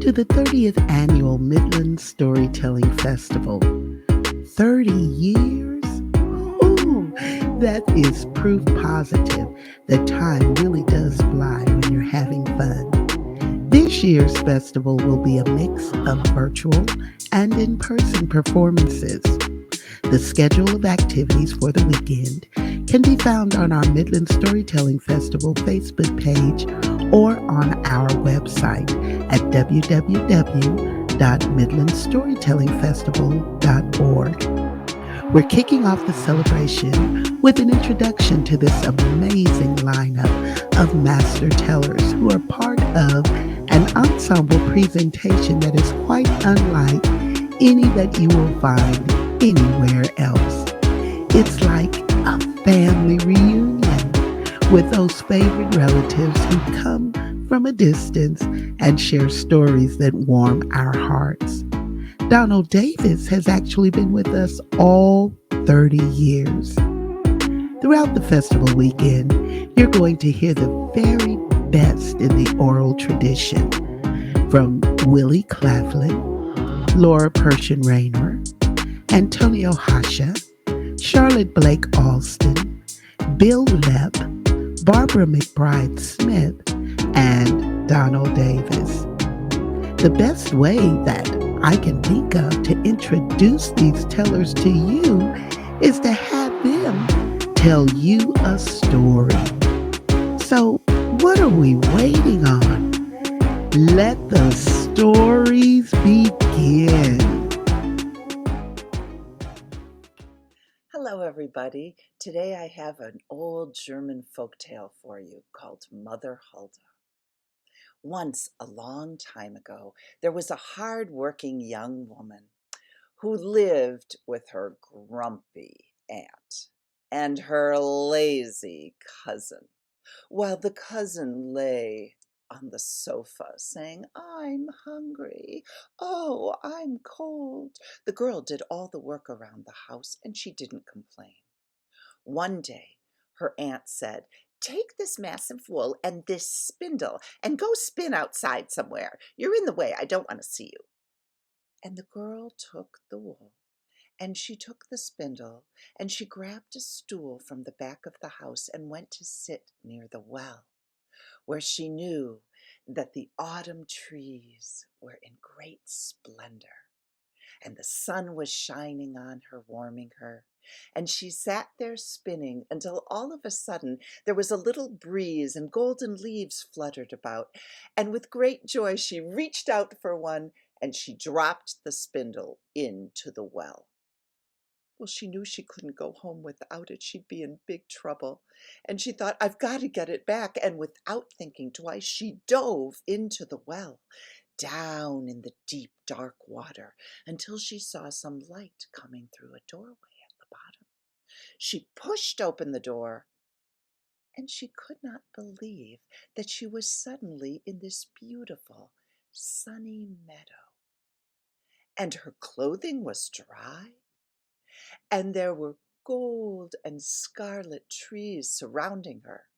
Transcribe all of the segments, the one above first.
to the 30th Annual Midland Storytelling Festival. 30 years? Ooh, that is proof positive that time really does fly when you're having fun. This year's festival will be a mix of virtual and in person performances. The schedule of activities for the weekend can be found on our Midland Storytelling Festival Facebook page or on our website at www.midlandstorytellingfestival.org. We're kicking off the celebration with an introduction to this amazing lineup of master tellers who are part of an ensemble presentation that is quite unlike any that you will find anywhere else. It's like a family reunion with those favorite relatives who come from a distance and share stories that warm our hearts. Donald Davis has actually been with us all 30 years. Throughout the festival weekend, you're going to hear the very best in the oral tradition from Willie Claflin, Laura Pershing Rayner, Antonio Hasha, Charlotte Blake Alston, Bill Lepp, Barbara McBride Smith, and Donald Davis. The best way that I can think of to introduce these tellers to you is to have them tell you a story. So, what are we waiting on? Let the stories begin. Hello, everybody. Today I have an old German folktale for you called Mother Hulda. Once, a long time ago, there was a hard-working young woman who lived with her grumpy aunt and her lazy cousin, while the cousin lay on the sofa saying, "I'm hungry. Oh, I'm cold." The girl did all the work around the house and she didn't complain. One day, her aunt said, "Take this mass of wool and this spindle and go spin outside somewhere. You're in the way. I don't want to see you." And the girl took the wool and she took the spindle and she grabbed a stool from the back of the house and went to sit near the well, where she knew that the autumn trees were in great splendor, and the sun was shining on her, warming her. And she sat there spinning until all of a sudden there was a little breeze and golden leaves fluttered about. And with great joy she reached out for one and she dropped the spindle into the well. Well, she knew she couldn't go home without it. She'd be in big trouble. And she thought, "I've got to get it back." And without thinking twice, she dove into the well, down in the deep, dark water, until she saw some light coming through a doorway at the bottom. She pushed open the door, and she could not believe that she was suddenly in this beautiful, sunny meadow. And her clothing was dry, and there were gold and scarlet trees surrounding her.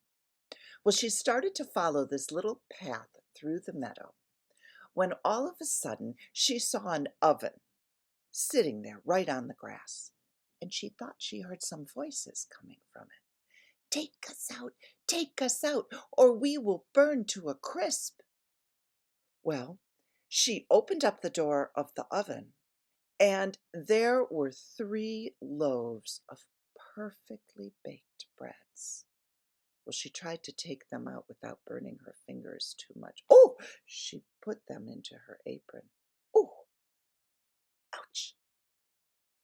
Well, she started to follow this little path through the meadow, when all of a sudden she saw an oven sitting there right on the grass, and she thought she heard some voices coming from it. Take us out, or we will burn to a crisp." Well, she opened up the door of the oven, and there were 3 loaves of perfectly baked breads. Well, she tried to take them out without burning her fingers too much. Oh, she put them into her apron. Oh, ouch.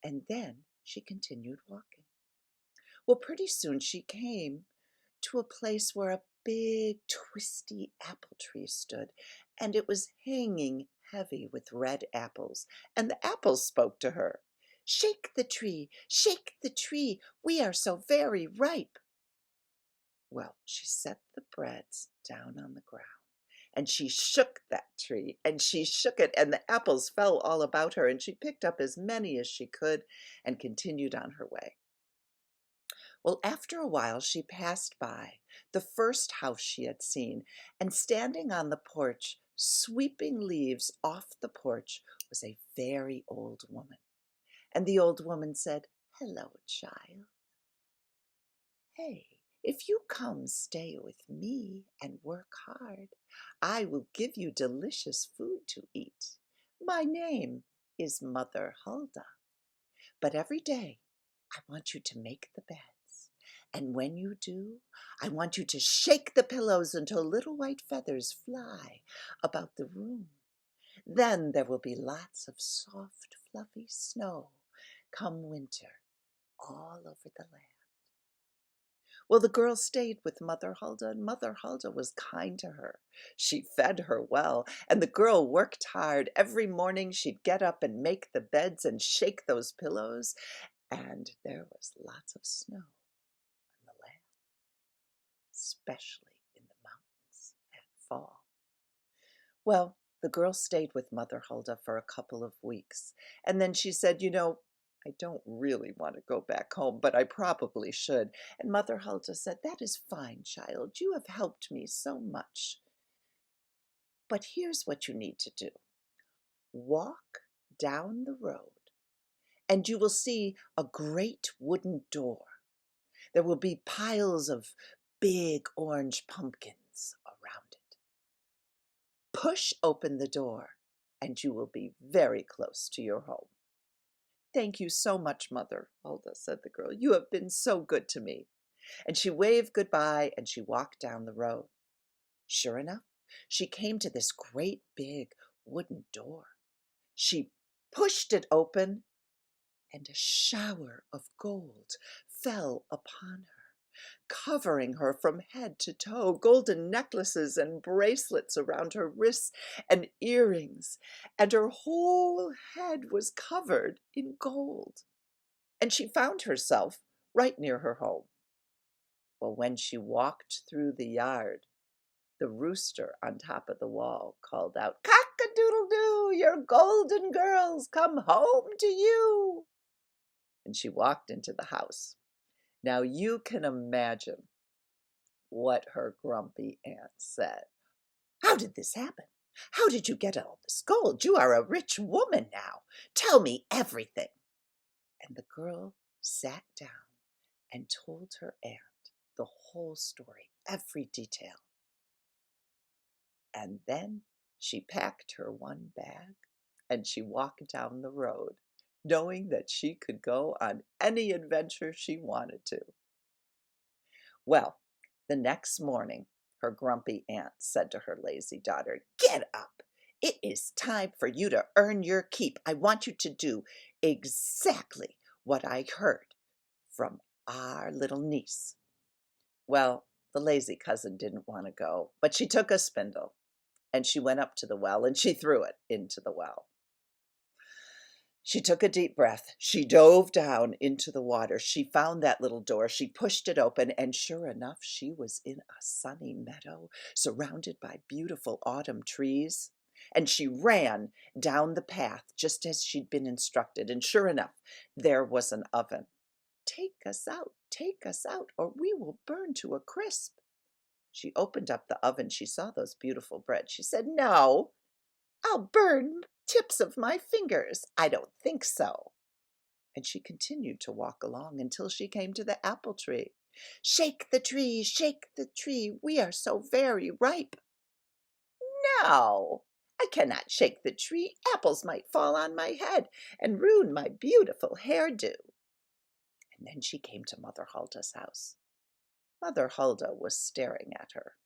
And then she continued walking. Well, pretty soon she came to a place where a big, twisty apple tree stood, and it was hanging heavy with red apples, and the apples spoke to her. Shake the tree, we are so very ripe." Well, she set the breads down on the ground, and she shook that tree, and she shook it, and the apples fell all about her, and she picked up as many as she could and continued on her way. Well, after a while she passed by the first house she had seen, and standing on the porch Sweeping leaves off the porch was a very old woman. And the old woman said, "Hello, child. Hey, if you come stay with me and work hard, I will give you delicious food to eat. My name is Mother Hulda. But every day I want you to make the beds. And when you do, I want you to shake the pillows until little white feathers fly about the room. Then there will be lots of soft, fluffy snow come winter all over the land." Well, the girl stayed with Mother Hulda, and Mother Hulda was kind to her. She fed her well, and the girl worked hard. Every morning she'd get up and make the beds and shake those pillows, and there was lots of snow in the land, especially in the mountains at fall. Well, the girl stayed with Mother Hulda for a couple of weeks, and then she said, "I don't really want to go back home, but I probably should." And Mother Hulda said, "That is fine, child. You have helped me so much. But here's what you need to do. Walk down the road, and you will see a great wooden door. There will be piles of big orange pumpkins around it. Push open the door, and you will be very close to your home." "Thank you so much, Mother Hulda," said the girl. "You have been so good to me." And she waved goodbye and she walked down the road. Sure enough, she came to this great big wooden door. She pushed it open, and a shower of gold fell upon her, covering her from head to toe, golden necklaces and bracelets around her wrists and earrings, and her whole head was covered in gold. And she found herself right near her home. Well, when she walked through the yard, the rooster on top of the wall called out, "Cock-a-doodle-doo, your golden girls come home to you." And she walked into the house. Now you can imagine what her grumpy aunt said. "How did this happen? How did you get all this gold? You are a rich woman now. Tell me everything." And the girl sat down and told her aunt the whole story, every detail. And then she packed her one bag and she walked down the road, knowing that she could go on any adventure she wanted to. Well, the next morning, her grumpy aunt said to her lazy daughter, "Get up. It is time for you to earn your keep. I want you to do exactly what I heard from our little niece." Well, the lazy cousin didn't want to go, but she took a spindle and she went up to the well and she threw it into the well. She took a deep breath. She dove down into the water. She found that little door. She pushed it open, and sure enough, she was in a sunny meadow surrounded by beautiful autumn trees. And she ran down the path just as she'd been instructed. And sure enough, there was an oven. Take us out, or we will burn to a crisp." She opened up the oven. She saw those beautiful bread. She said, "No, I'll burn tips of my fingers. I don't think so." And she continued to walk along until she came to the apple tree. Shake the tree, we are so very ripe." "No, I cannot shake the tree. Apples might fall on my head and ruin my beautiful hairdo." And then she came to Mother Hulda's house. Mother Hulda was staring at her,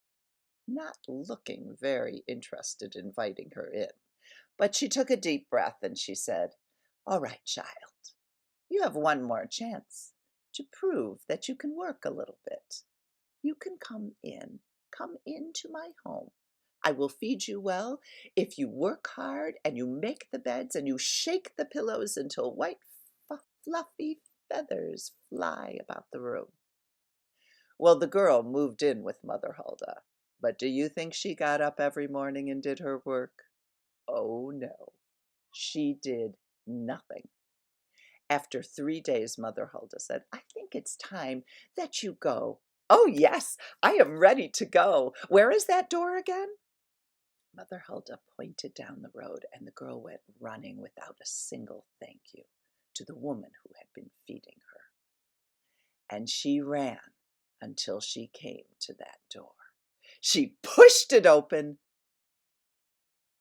not looking very interested in inviting her in. But she took a deep breath and she said, "All right, child, you have one more chance to prove that you can work a little bit. You can come into my home. I will feed you well if you work hard and you make the beds and you shake the pillows until white fluffy feathers fly about the room." Well, the girl moved in with Mother Hulda, but do you think she got up every morning and did her work? Oh no, she did nothing. After 3 days, Mother Hulda said, "I think it's time that you go." "Oh, yes, I am ready to go. Where is that door again?" Mother Hulda pointed down the road, and the girl went running without a single thank you to the woman who had been feeding her. And she ran until she came to that door. She pushed it open,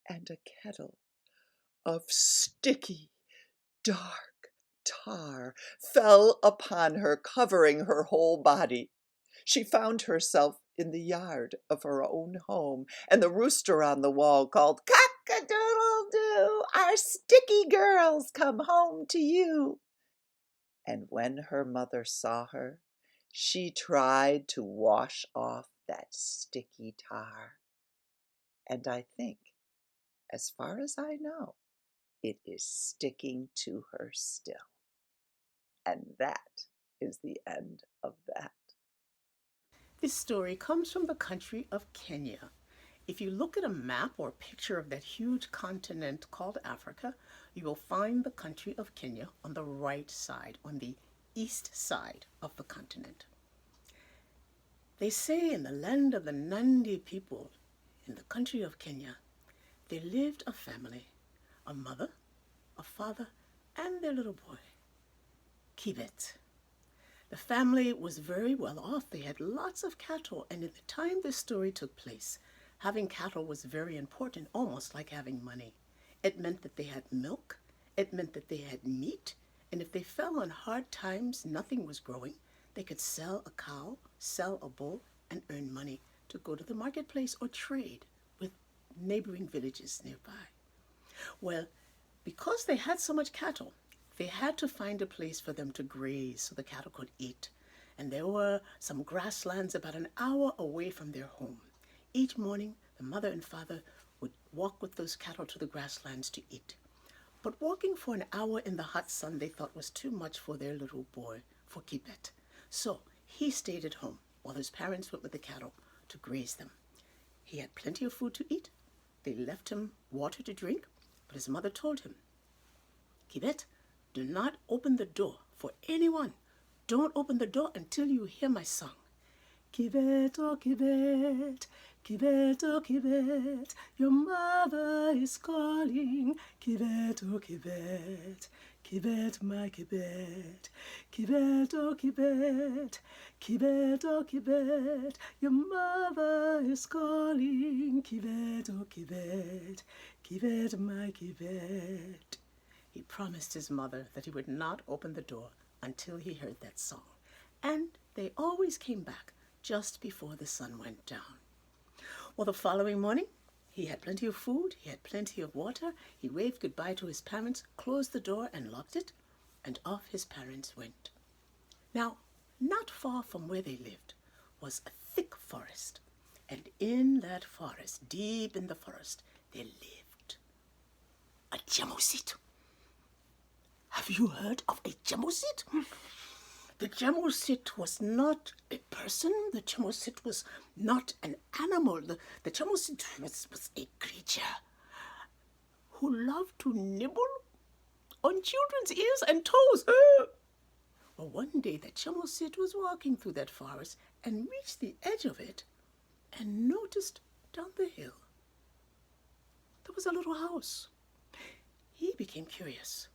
and a kettle of sticky, dark tar fell upon her, covering her whole body. She found herself in the yard of her own home, and the rooster on the wall called, "Cock-a-doodle-doo, our sticky girls come home to you." And when her mother saw her, she tried to wash off that sticky tar. And I think, as far as I know, it is sticking to her still. And that is the end of that. This story comes from the country of Kenya. If you look at a map or picture of that huge continent called Africa, you will find the country of Kenya on the right side, on the east side of the continent. They say in the land of the Nandi people, in the country of Kenya, there lived a family, a mother, a father, and their little boy, Kibet. The family was very well off. They had lots of cattle, and at the time this story took place, having cattle was very important, almost like having money. It meant that they had milk, it meant that they had meat, and if they fell on hard times, nothing was growing, they could sell a cow, sell a bull, and earn money to go to the marketplace or trade with neighboring villages nearby. Well, because they had so much cattle, they had to find a place for them to graze so the cattle could eat. And there were some grasslands about an hour away from their home. Each morning, the mother and father would walk with those cattle to the grasslands to eat. But walking for an hour in the hot sun they thought was too much for their little boy, for Kibet. So he stayed at home while his parents went with the cattle to graze them. He had plenty of food to eat. They left him water to drink, but his mother told him, "Kibet, do not open the door for anyone. Don't open the door until you hear my song. Kibet, oh Kibet, Kibet, oh Kibet, your mother is calling. Kibet, oh Kibet, Kibet, my Kibet, Kibet, oh Kibet, Kibet, oh Kibet, your mother is calling. Kibet, oh Kibet, Kibet, my Kibet." He promised his mother that he would not open the door until he heard that song. And they always came back just before the sun went down. Well, the following morning, he had plenty of food, he had plenty of water, he waved goodbye to his parents, closed the door and locked it, and off his parents went. Now, not far from where they lived was a thick forest, and in that forest, deep in the forest, there lived a Jamosit. Have you heard of a Jamosit? The Jamosit was not a person. The Jamosit was not an animal. The Jamosit was a creature who loved to nibble on children's ears and toes. Well, one day the Jamosit was walking through that forest and reached the edge of it and noticed down the hill there was a little house. He became curious.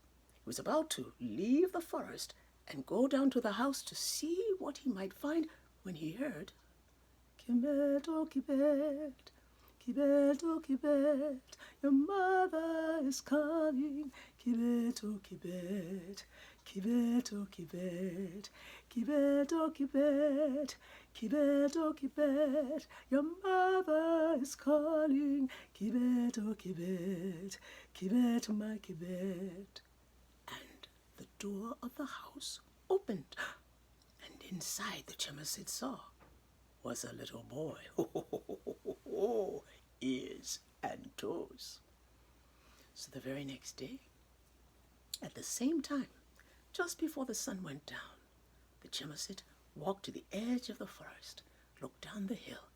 He was about to leave the forest and go down to the house to see what he might find when he heard, "Kibet, oh Kibet, Kibet, oh Kibet, your mother is coming. Kibet, oh Kibet, Kibet, oh Kibet, Kibet, oh Kibet, Kibet, oh Kibet, your mother is calling. Kibet, oh Kibet, Kibet, my Kibet." And the door of the house opened, and inside the Chemasid saw was a little boy. Ears and toes. So the very next day, at the same time, just before the sun went down, the Chemasid walked to the edge of the forest, looked down the hill,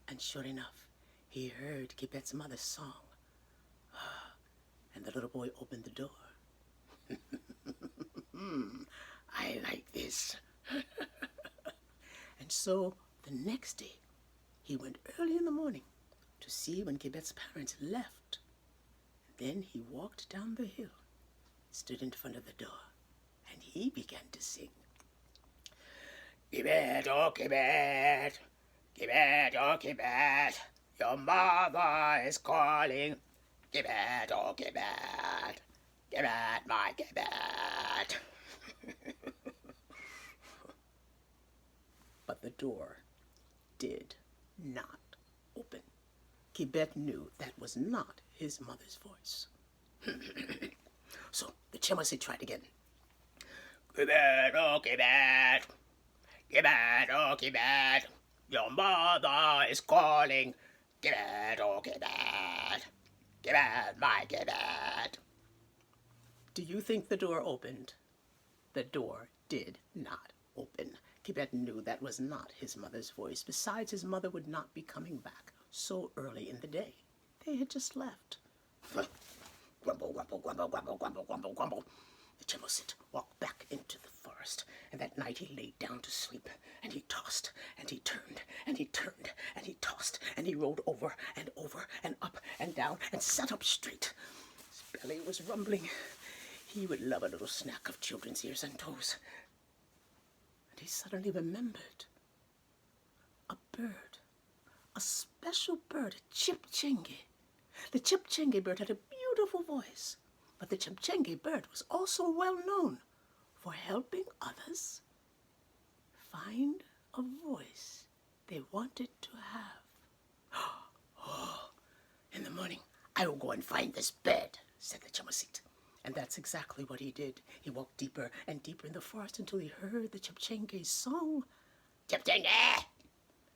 and sure enough, he heard Kibet's mother's song. And the little boy opened the door. I like this. And so the next day, he went early in the morning to see when Quebec's parents left. Then he walked down the hill, stood in front of the door, and he began to sing. Quebec, oh Quebec, Quebec, oh Quebec, your mother is calling. Quebec, oh Quebec, Quebec, my Quebec. But the door did not open. Quebec knew that was not his mother's voice. So the Chemist tried again. Quebec, oh Quebec, Quebec, oh Quebec, your mother is calling. Quebec, oh Quebec, Quebec, my Quebec. Do you think the door opened? The door did not open. Quebec knew that was not his mother's voice. Besides, his mother would not be coming back so early in the day. They had just left. Grumble, grumble, grumble, grumble, grumble, grumble, grumble. The Chimosint walked back into the forest, and that night he laid down to sleep, and he tossed, and he turned, and he turned, and he tossed, and he rolled over, and up, and down, and sat up straight. His belly was rumbling. He would love a little snack of children's ears and toes. And he suddenly remembered a bird, a special bird, a chipchenge. The chipchenge bird had a beautiful voice, but the chipchenge bird was also well known for helping others find a voice they wanted to have. Oh, in the morning, I will go and find this bird, said the Chamasit. And that's exactly what he did. He walked deeper and deeper in the forest until he heard the chipchenge's song. Chipchenge!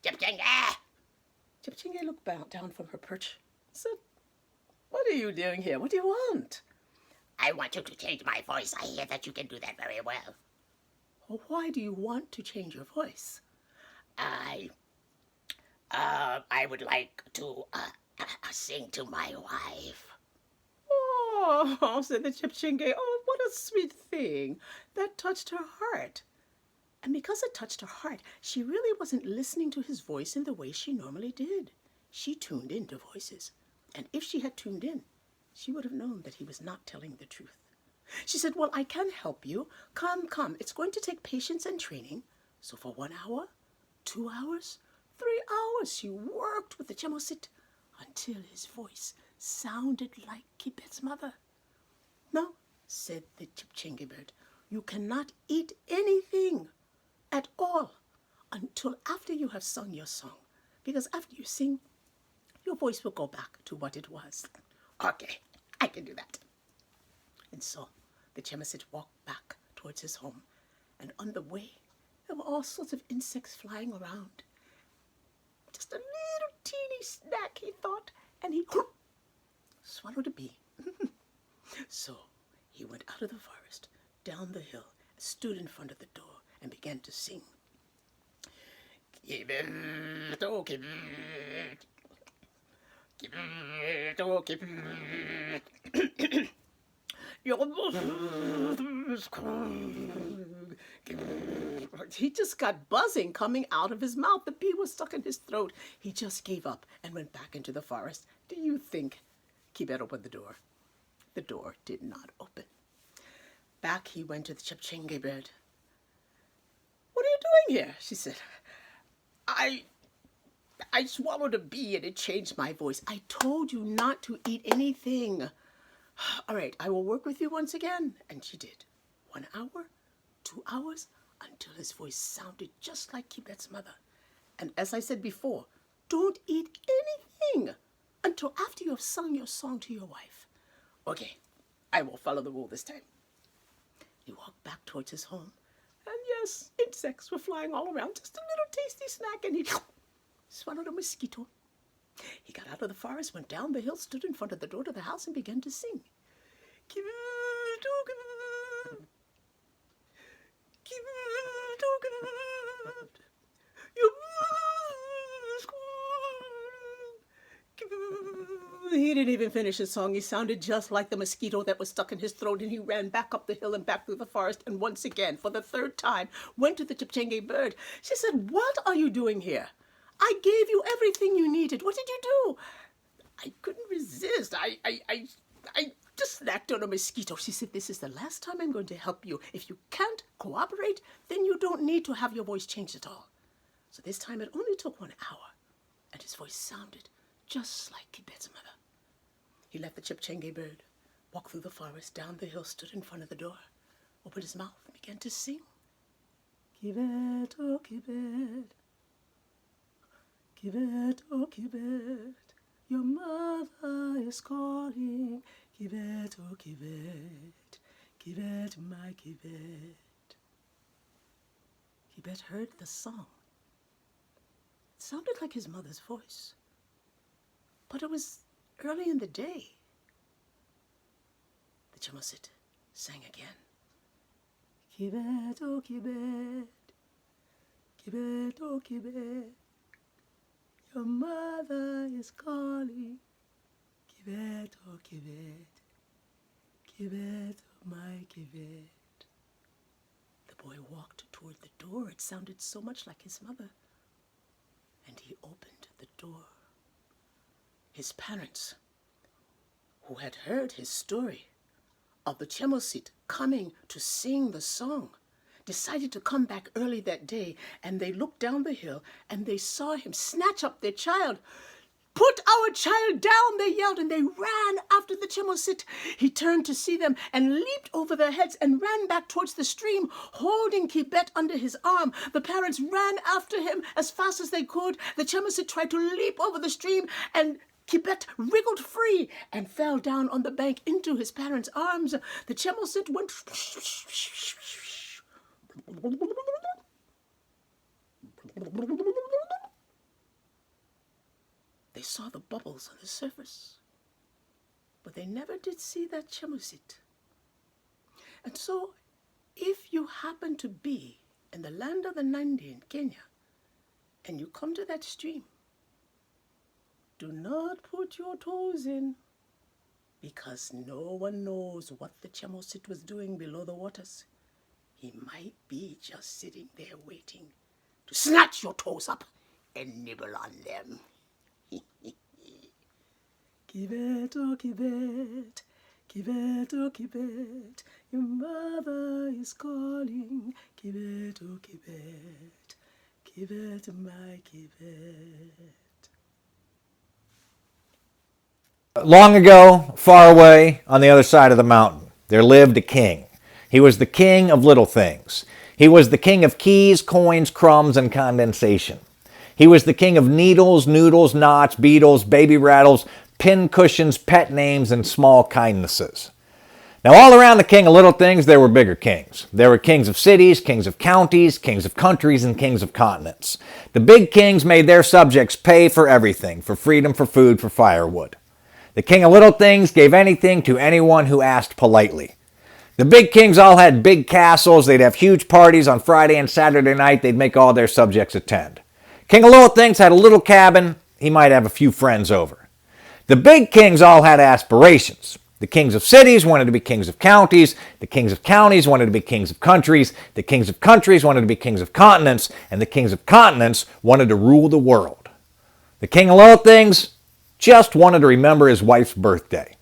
Chipchenge! Chipchenge looked down from her perch and said, "What are you doing here? What do you want?" "I want you to change my voice. I hear that you can do that very well." "Well, why do you want to change your voice?" I would like to sing to my wife." "Oh," said the chipchenge, "oh, what a sweet thing. That touched her heart." And because it touched her heart, she really wasn't listening to his voice in the way she normally did. She tuned into voices. And if she had tuned in, she would have known that he was not telling the truth. She said, "Well, I can help you. Come. It's going to take patience and training." So for 1 hour, 2 hours, 3 hours, she worked with the Chemosit until his voice sounded like Kibet's mother. "No," said the chipchenge bird, "you cannot eat anything at all until after you have sung your song. Because after you sing, your voice will go back to what it was." "Okay, I can do that." And so the Chemosit walked back towards his home. And on the way, there were all sorts of insects flying around. Just a little teeny snack, he thought, and he swallowed a bee. So he went out of the forest, down the hill, stood in front of the door, and began to sing. "Kibet, oh Kibet, Kibet, oh Kibet, your mother's calling." He just got buzzing coming out of his mouth. The bee was stuck in his throat. He just gave up and went back into the forest. Do you think Kibet opened the door? The door did not open. Back he went to the chipchenge bird. "What are you doing here?" she said. I swallowed a bee and it changed my voice. "I told you not to eat anything." "All right, I will work with you once again." And she did. 1 hour, 2 hours, until his voice sounded just like Kibet's mother. And as I said before, don't eat anything until after you have sung your song to your wife. "Okay, I will follow the rule this time." He walked back towards his home. And yes, insects were flying all around. Just a little tasty snack, and he swallowed a mosquito. He got out of the forest, went down the hill, stood in front of the door to the house, and began to sing. "Kibet, oh Kibet, Kibet, oh Kibet, your mother's calling, Kibet." He didn't even finish his song. He sounded just like the mosquito that was stuck in his throat, and he ran back up the hill and back through the forest, and once again, for the third time, went to the chipchenge bird. She said, "What are you doing here? I gave you everything you needed. What did you do? I couldn't resist. I just snacked on a mosquito. She said, this is the last time I'm going to help you. If you can't cooperate, then you don't need to have your voice changed at all. So this time it only took 1 hour, and his voice sounded just like Kibet's mother. He left the Chipchange bird, walked through the forest, down the hill, stood in front of the door, opened his mouth, and began to sing. Kibet, oh Kibet, Kibet, oh Kibet, your mother is calling. Kibet, oh Kibet, Kibet, my Kibet. Kibet heard the song. It sounded like his mother's voice, but it was early in the day. The Chamosit sang again. Kibet, oh Kibet, Kibet, oh Kibet, your mother is calling. Kibet, oh Kibet, Kibet, oh my Kibet. The boy walked toward the door. It sounded so much like his mother. And he opened the door. His parents, who had heard his story of the Chemosit coming to sing the song, decided to come back early that day, and they looked down the hill and they saw him snatch up their child. Put our child down, they yelled, and they ran after the Chemosit. He turned to see them and leaped over their heads and ran back towards the stream, holding Kibet under his arm. The parents ran after him as fast as they could. The Chemosit tried to leap over the stream, and Kibet wriggled free and fell down on the bank into his parents' arms. The Chemosit went... They saw the bubbles on the surface, but they never did see that Chemosit. And so, if you happen to be in the land of the Nandi in Kenya, and you come to that stream, do not put your toes in, because no one knows what the Chemosit was doing below the waters. He might be just sitting there waiting to snatch your toes up and nibble on them. Kibet, oh Kibet, Kibet, oh Kibet, your mother is calling. Kibet, oh Kibet, Kibet, my Kibet. Long ago, far away, on the other side of the mountain, there lived a king. He was the king of little things. He was the king of keys, coins, crumbs, and condensation. He was the king of needles, noodles, knots, beetles, baby rattles, pin cushions, pet names, and small kindnesses. Now, all around the king of little things, there were bigger kings. There were kings of cities, kings of counties, kings of countries, and kings of continents. The big kings made their subjects pay for everything, for freedom, for food, for firewood. The king of little things gave anything to anyone who asked politely. The big kings all had big castles. They'd have huge parties on Friday and Saturday night. They'd make all their subjects attend. King of little things had a little cabin. He might have a few friends over. The big kings all had aspirations. The kings of cities wanted to be kings of counties. The kings of counties wanted to be kings of countries. The kings of countries wanted to be kings of continents. And the kings of continents wanted to rule the world. The king of little things just wanted to remember his wife's birthday.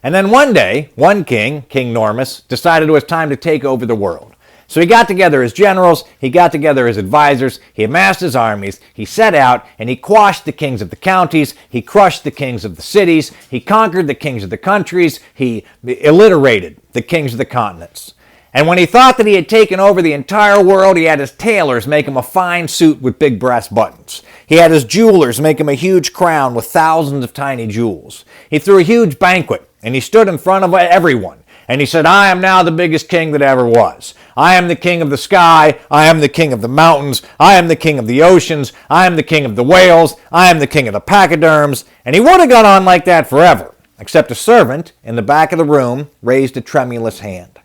And then one day, one king, King Normus, decided it was time to take over the world. So he got together his generals, he got together his advisors, he amassed his armies, he set out, and he quashed the kings of the counties, he crushed the kings of the cities, he conquered the kings of the countries, he obliterated the kings of the continents. And when he thought that he had taken over the entire world, he had his tailors make him a fine suit with big brass buttons. He had his jewelers make him a huge crown with thousands of tiny jewels. He threw a huge banquet, and he stood in front of everyone. And he said, I am now the biggest king that ever was. I am the king of the sky. I am the king of the mountains. I am the king of the oceans. I am the king of the whales. I am the king of the pachyderms. And he would have gone on like that forever, except a servant in the back of the room raised a tremulous hand.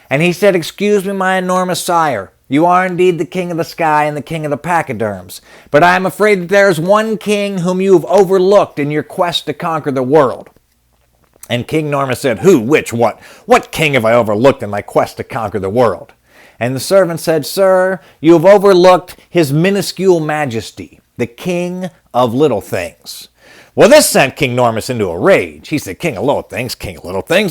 And he said, excuse me, my enormous sire. You are indeed the king of the sky and the king of the pachyderms. But I am afraid that there is one king whom you have overlooked in your quest to conquer the world. And King Normus said, who, which, what? What king have I overlooked in my quest to conquer the world? And the servant said, sir, you have overlooked his minuscule majesty. the king of little things. Well, this sent King Normus into a rage. He said, king of little things,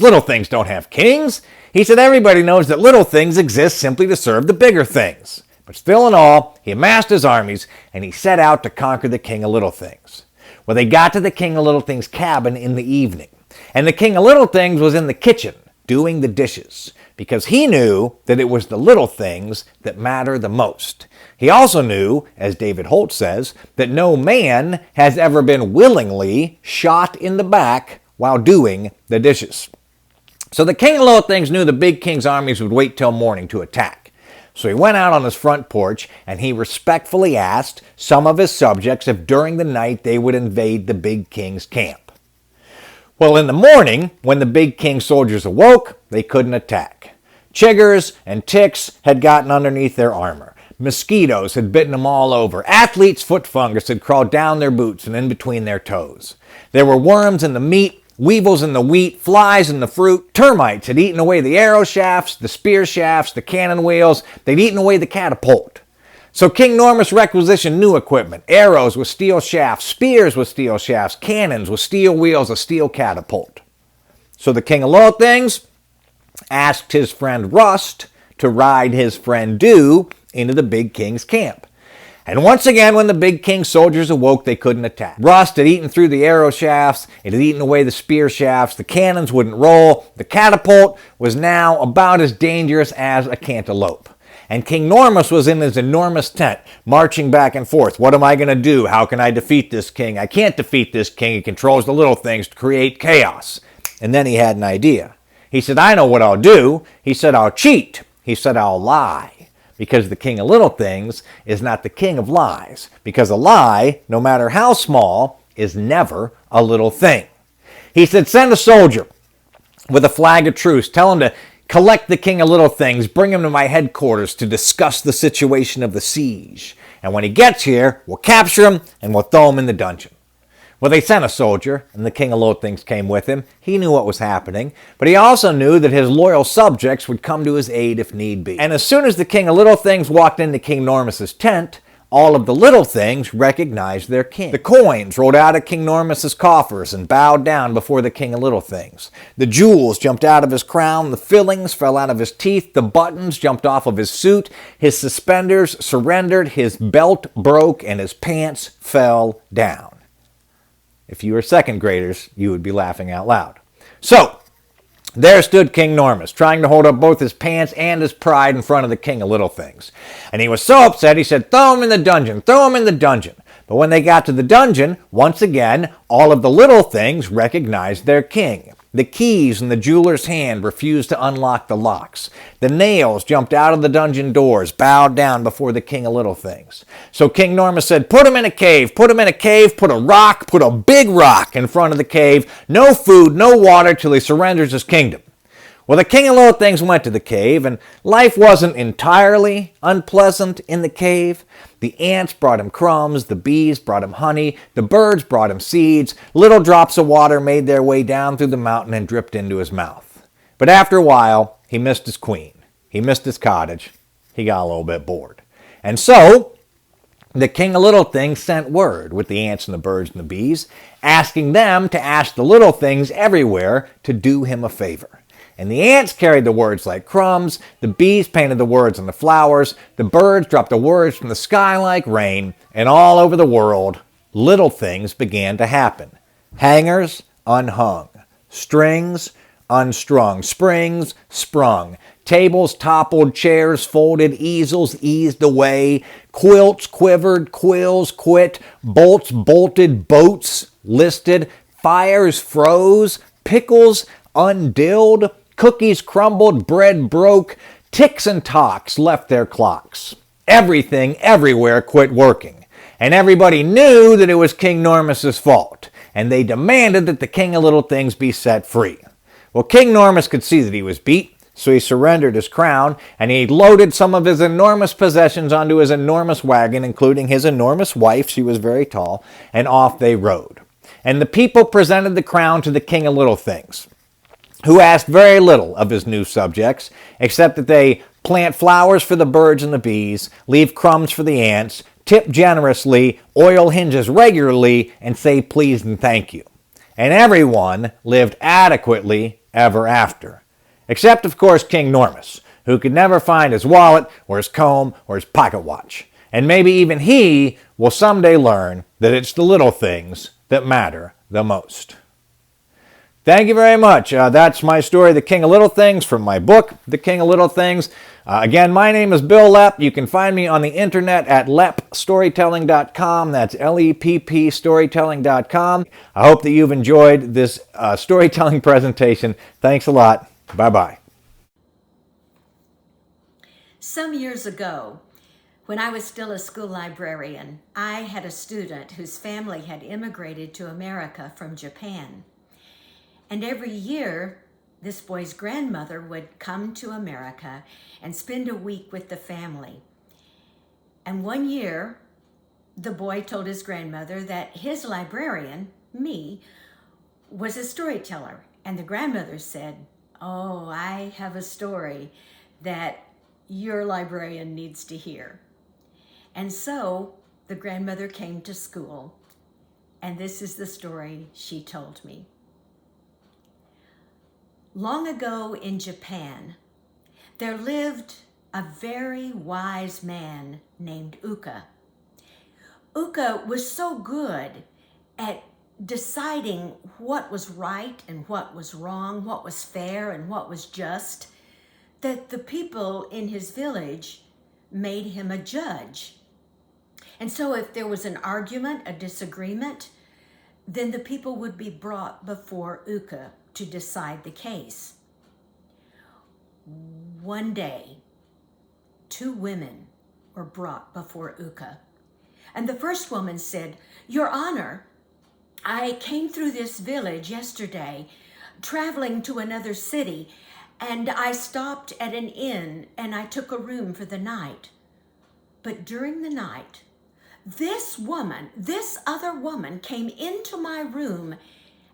little things don't have kings. He said, everybody knows that little things exist simply to serve the bigger things. But still in all, he amassed his armies, and he set out to conquer the king of little things. Well, they got to the king of little things' cabin in the evening, and the king of little things was in the kitchen doing the dishes, because he knew that it was the little things that matter the most. He also knew, as David Holt says, that no man has ever been willingly shot in the back while doing the dishes. So the king of little things knew the big king's armies would wait till morning to attack. So he went out on his front porch and he respectfully asked some of his subjects if during the night they would invade the big king's camp. Well, in the morning, when the big king's soldiers awoke, they couldn't attack. Chiggers and ticks had gotten underneath their armor. Mosquitoes had bitten them all over. Athlete's foot fungus had crawled down their boots and in between their toes. There were worms in the meat, weevils in the wheat, flies in the fruit. Termites had eaten away the arrow shafts, the spear shafts, the cannon wheels. They'd eaten away the catapult. So King Normus requisitioned new equipment, arrows with steel shafts, spears with steel shafts, cannons with steel wheels, a steel catapult. So the king of little things asked his friend Rust to ride his friend Dew into the big king's camp. And once again, when the big king's soldiers awoke, they couldn't attack. Rust had eaten through the arrow shafts, it had eaten away the spear shafts, the cannons wouldn't roll, the catapult was now about as dangerous as a cantaloupe. And King Normus was in his enormous tent, marching back and forth. What am I going to do? How can I defeat this king? I can't defeat this king. He controls the little things to create chaos. And then he had an idea. He said, I know what I'll do. He said, I'll cheat. He said, I'll lie. Because the king of little things is not the king of lies. Because a lie, no matter how small, is never a little thing. He said, send a soldier with a flag of truce. Tell him to collect the king of little things, bring him to my headquarters to discuss the situation of the siege. And when he gets here, we'll capture him and we'll throw him in the dungeon. Well, they sent a soldier, and the king of little things came with him. He knew what was happening, but he also knew that his loyal subjects would come to his aid if need be. And as soon as the king of little things walked into King Normus's tent, all of the little things recognized their king. The coins rolled out of King Normus's coffers and bowed down before the king of little things. The jewels jumped out of his crown, the fillings fell out of his teeth, the buttons jumped off of his suit, his suspenders surrendered, his belt broke, and his pants fell down. If you were second graders, you would be laughing out loud. So, there stood King Normus, trying to hold up both his pants and his pride in front of the king of little things. And he was so upset, he said, throw him in the dungeon, throw him in the dungeon. But when they got to the dungeon, once again, all of the little things recognized their king. The keys in the jeweler's hand refused to unlock the locks. The nails jumped out of the dungeon doors, bowed down before the king of little things. So King Normus said, put him in a cave, put him in a cave, put a big rock in front of the cave, no food, no water till he surrenders his kingdom. Well, the king of little things went to the cave, and life wasn't entirely unpleasant in the cave. The ants brought him crumbs, the bees brought him honey, the birds brought him seeds, little drops of water made their way down through the mountain and dripped into his mouth. But after a while, he missed his queen. He missed his cottage. He got a little bit bored. And so, the king of little things sent word with the ants and the birds and the bees, asking them to ask the little things everywhere to do him a favor. And the ants carried the words like crumbs, the bees painted the words on the flowers, the birds dropped the words from the sky like rain, and all over the world, little things began to happen. Hangers unhung, strings unstrung, springs sprung, tables toppled, chairs folded, easels eased away, quilts quivered, quills quit, bolts bolted, boats listed, fires froze, pickles undilled, cookies crumbled, bread broke, ticks and tocks left their clocks. Everything everywhere quit working. And everybody knew that it was King Normus's fault. And they demanded that the king of little things be set free. Well, King Normus could see that he was beat, so he surrendered his crown, and he loaded some of his enormous possessions onto his enormous wagon, including his enormous wife, she was very tall, and off they rode. And the people presented the crown to the king of little things, who asked very little of his new subjects, except that they plant flowers for the birds and the bees, leave crumbs for the ants, tip generously, oil hinges regularly, and say please and thank you. And everyone lived adequately ever after. Except, of course, King Normus, who could never find his wallet or his comb or his pocket watch. And maybe even he will someday learn that it's the little things that matter the most. Thank you very much. That's my story, The King of Little Things, from my book, The King of Little Things. Again, my name is Bill Lepp. You can find me on the internet at leppstorytelling.com. That's L-E-P-P storytelling.com. I hope that you've enjoyed this storytelling presentation. Thanks a lot. Bye-bye. Some years ago, when I was still a school librarian, I had a student whose family had immigrated to America from Japan. And every year, this boy's grandmother would come to America and spend a week with the family. And one year, the boy told his grandmother that his librarian, me, was a storyteller. And the grandmother said, "Oh, I have a story that your librarian needs to hear." And so the grandmother came to school, and this is the story she told me. Long ago in Japan, there lived a very wise man named Uka. Uka was so good at deciding what was right and what was wrong, what was fair and what was just, that the people in his village made him a judge. And so if there was an argument, a disagreement, then the people would be brought before Uka to decide the case. One day, 2 women were brought before Uka. And the first woman said, "Your Honor, I came through this village yesterday, traveling to another city, and I stopped at an inn and I took a room for the night. But during the night, this other woman came into my room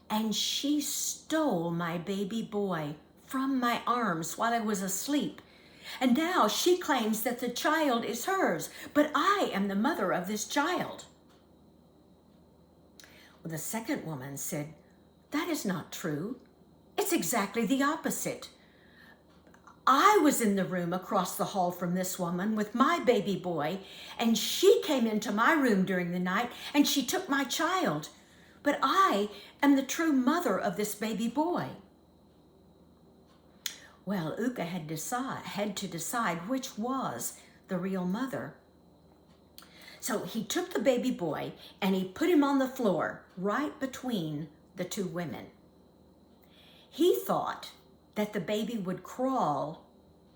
and she stole my baby boy from my arms while I was asleep. And now she claims that the child is hers, but I am the mother of this child." Well, the second woman said, "That is not true. It's exactly the opposite. I was in the room across the hall from this woman with my baby boy, and she came into my room during the night and she took my child. But I am the true mother of this baby boy." Well, Uka had to decide which was the real mother. So he took the baby boy and he put him on the floor right between the 2 women. He thought that the baby would crawl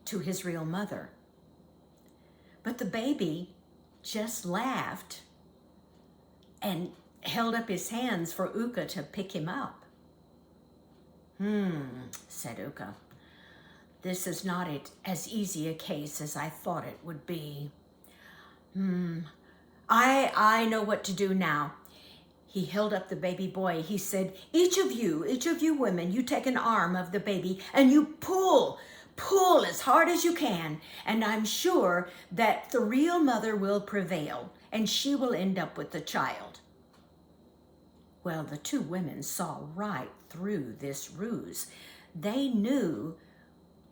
to his real mother. But the baby just laughed and held up his hands for Uka to pick him up. Said Uka. "This is not as easy a case as I thought it would be. I know what to do now." He held up the baby boy. He said, each of you women, you take an arm of the baby and you pull as hard as you can. And I'm sure that the real mother will prevail and she will end up with the child." Well, the 2 women saw right through this ruse. They knew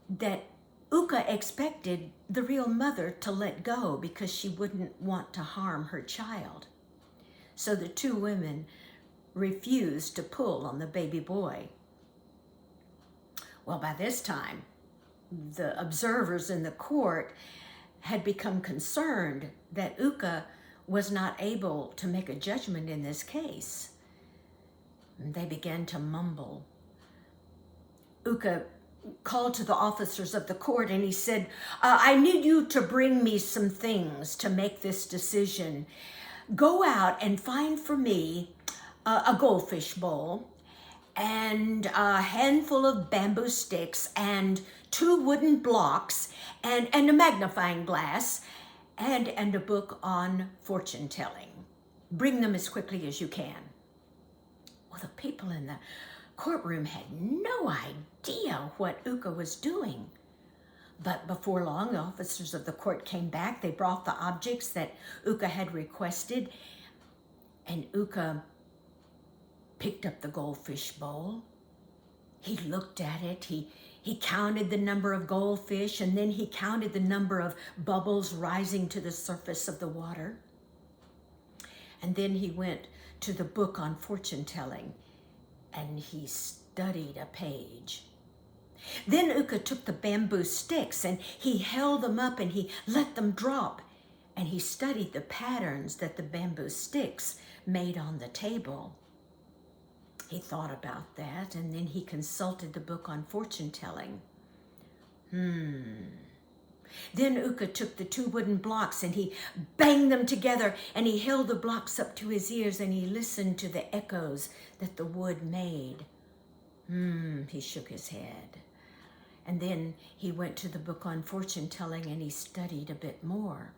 that Uka expected the real mother to let go because she wouldn't want to harm her child. So the 2 women refused to pull on the baby boy. Well, by this time, the observers in the court had become concerned that Uka was not able to make a judgment in this case. They began to mumble. Uka called to the officers of the court and he said, "I need you to bring me some things to make this decision. Go out and find for me a goldfish bowl and a handful of bamboo sticks and 2 wooden blocks and a magnifying glass and a book on fortune telling. Bring them as quickly as you can." Well, the people in the courtroom had no idea what Uka was doing. But before long, the officers of the court came back. They brought the objects that Uka had requested, and Uka picked up the goldfish bowl. He looked at it. He counted the number of goldfish, and then he counted the number of bubbles rising to the surface of the water. And then he went to the book on fortune telling, and he studied a page. Then Uka took the bamboo sticks and he held them up and he let them drop, and he studied the patterns that the bamboo sticks made on the table. He thought about that, and then he consulted the book on fortune telling. Then Uka took the 2 wooden blocks and he banged them together, and he held the blocks up to his ears and he listened to the echoes that the wood made. He shook his head. And then he went to the book on fortune telling and he studied a bit more.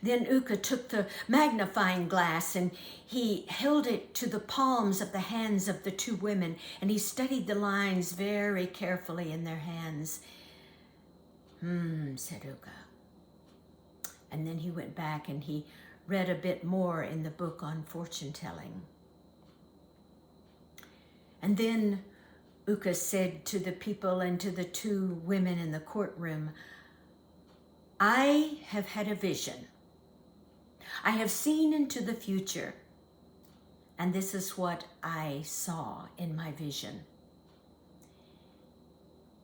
Then Uka took the magnifying glass and he held it to the palms of the hands of the 2 women, and he studied the lines very carefully in their hands. Said Uka. And then he went back and he read a bit more in the book on fortune telling. And then Uka said to the people and to the 2 women in the courtroom, I have had a vision. I have seen into the future, and this is what I saw in my vision.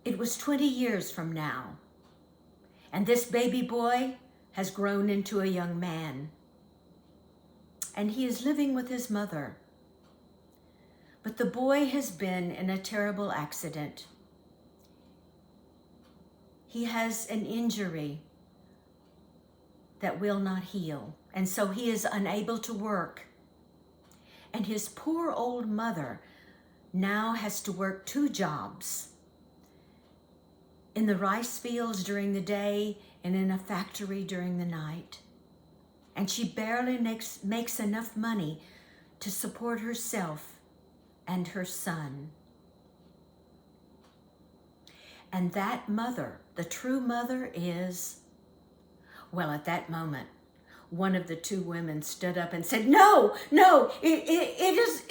It was 20 years from now, and this baby boy has grown into a young man, and he is living with his mother. But the boy has been in a terrible accident. He has an injury that will not heal, and so he is unable to work. And his poor old mother now has to work 2 jobs, in the rice fields during the day and in a factory during the night. And she barely makes enough money to support herself and her son. And that mother, the true mother, is, well, at that moment, one of the 2 women stood up and said, No, it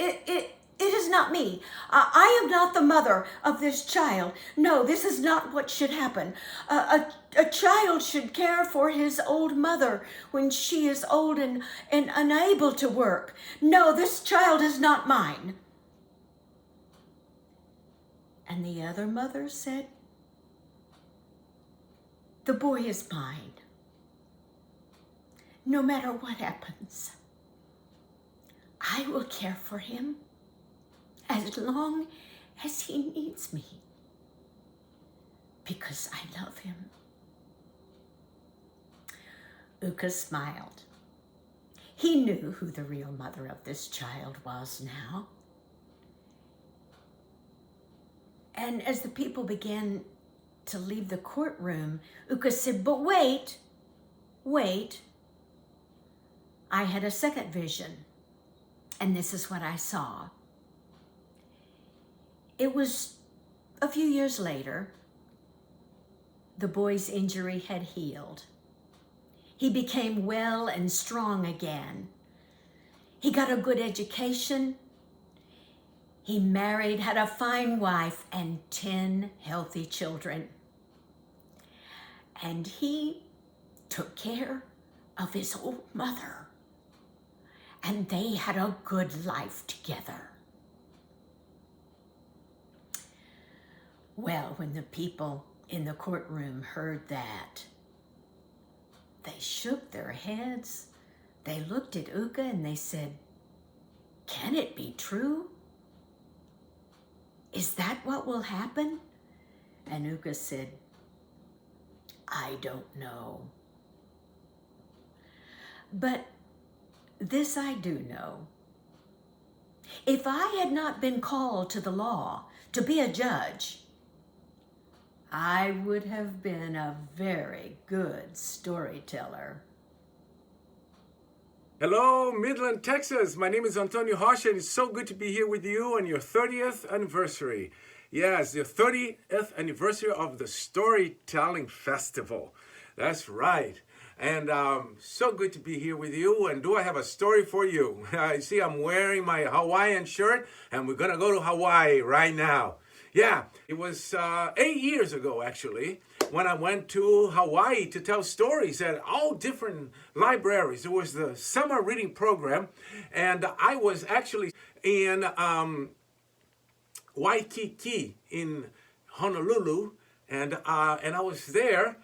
is not me. I am not the mother of this child. No, this is not what should happen. A child should care for his old mother when she is old and unable to work. No, this child is not mine. And the other mother said, the boy is mine. No matter what happens, I will care for him as long as he needs me, because I love him. Uka smiled. He knew who the real mother of this child was now. And as the people began to leave the courtroom, Uka said, but wait. I had a second vision, and this is what I saw. It was a few years later. The boy's injury had healed. He became well and strong again. He got a good education. He married, had a fine wife, and 10 healthy children. And he took care of his old mother. And they had a good life together. Well, when the people in the courtroom heard that, they shook their heads. They looked at Uka and they said, can it be true? Is that what will happen? And Uka said, I don't know. But this I do know. If I had not been called to the law to be a judge, I would have been a very good storyteller. Hello, Midland, Texas. My name is Antonio Harsha, and it's so good to be here with you on your 30th anniversary. Yes, the 30th anniversary of the Storytelling Festival. That's right. And so good to be here with you. And do I have a story for you? I see I'm wearing my Hawaiian shirt, and we're going to go to Hawaii right now. Yeah, it was 8 years ago, actually, when I went to Hawaii to tell stories at all different libraries. It was the summer reading program, and I was actually in Waikiki in Honolulu, and I was there,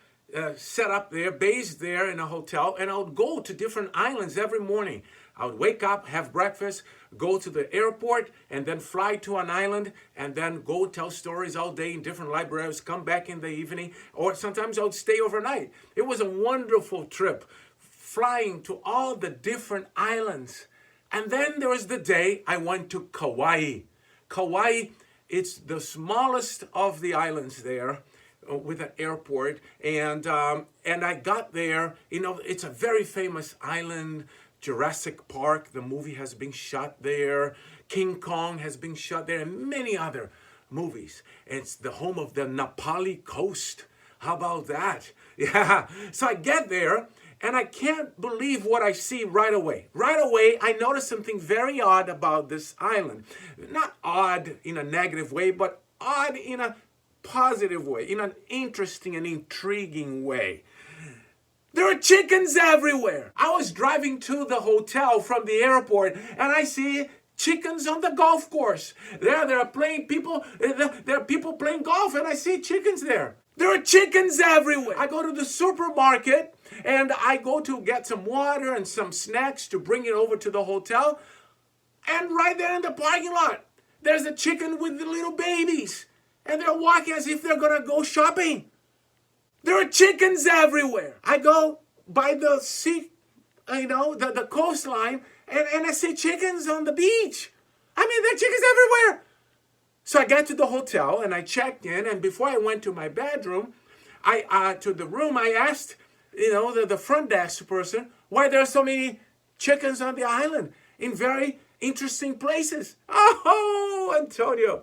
set up there, based there in a hotel, and I would go to different islands every morning. I would wake up, have breakfast, go to the airport, and then fly to an island, and then go tell stories all day in different libraries, come back in the evening, or sometimes I would stay overnight. It was a wonderful trip, flying to all the different islands. And then there was the day I went to Kauai. Kauai, it's the smallest of the islands there, with an airport, and I got there. You know, it's a very famous island. Jurassic Park, the movie, has been shot there. King Kong has been shot there, and many other movies. It's the home of the Napali Coast. How about that? Yeah. So I get there, and I can't believe what I see right away. Right away, I notice something very odd about this island. Not odd in a negative way, but odd in a positive way, in an interesting and intriguing way. There are chickens everywhere. I was driving to the hotel from the airport, and I see chickens on the golf course. There are playing people. There are people playing golf, and I see chickens there. There are chickens everywhere. I go to the supermarket, and I go to get some water and some snacks to bring it over to the hotel. And right there in the parking lot, there's a chicken with the little babies, and they're walking as if they're gonna go shopping. There are chickens everywhere. I go by the sea, the coastline, and I see chickens on the beach. I mean, there are chickens everywhere. So I got to the hotel and I checked in, and before I went to my bedroom, to the room, I asked, the front desk person, why there are so many chickens on the island in very interesting places. Oh, Antonio.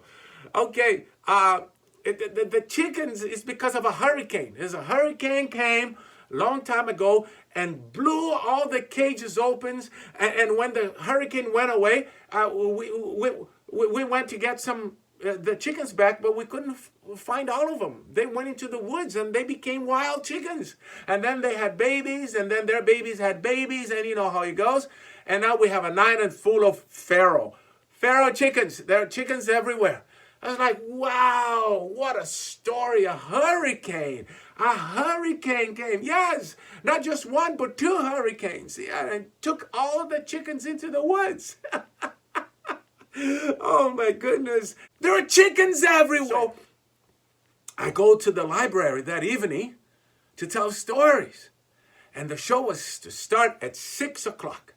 Okay, the chickens is because of a hurricane. There's a hurricane came a long time ago and blew all the cages open. And when the hurricane went away, we went to get some the chickens back, but we couldn't find all of them. They went into the woods and they became wild chickens. And then they had babies, and then their babies had babies, and you know how it goes. And now we have an island full of Pharaoh chickens. There are chickens everywhere. I was like, wow, what a story. A hurricane came. Yes, not just one, but two hurricanes. Yeah, and took all the chickens into the woods. Oh my goodness. There are chickens everywhere. So I go to the library that evening to tell stories. And the show was to start at 6 o'clock.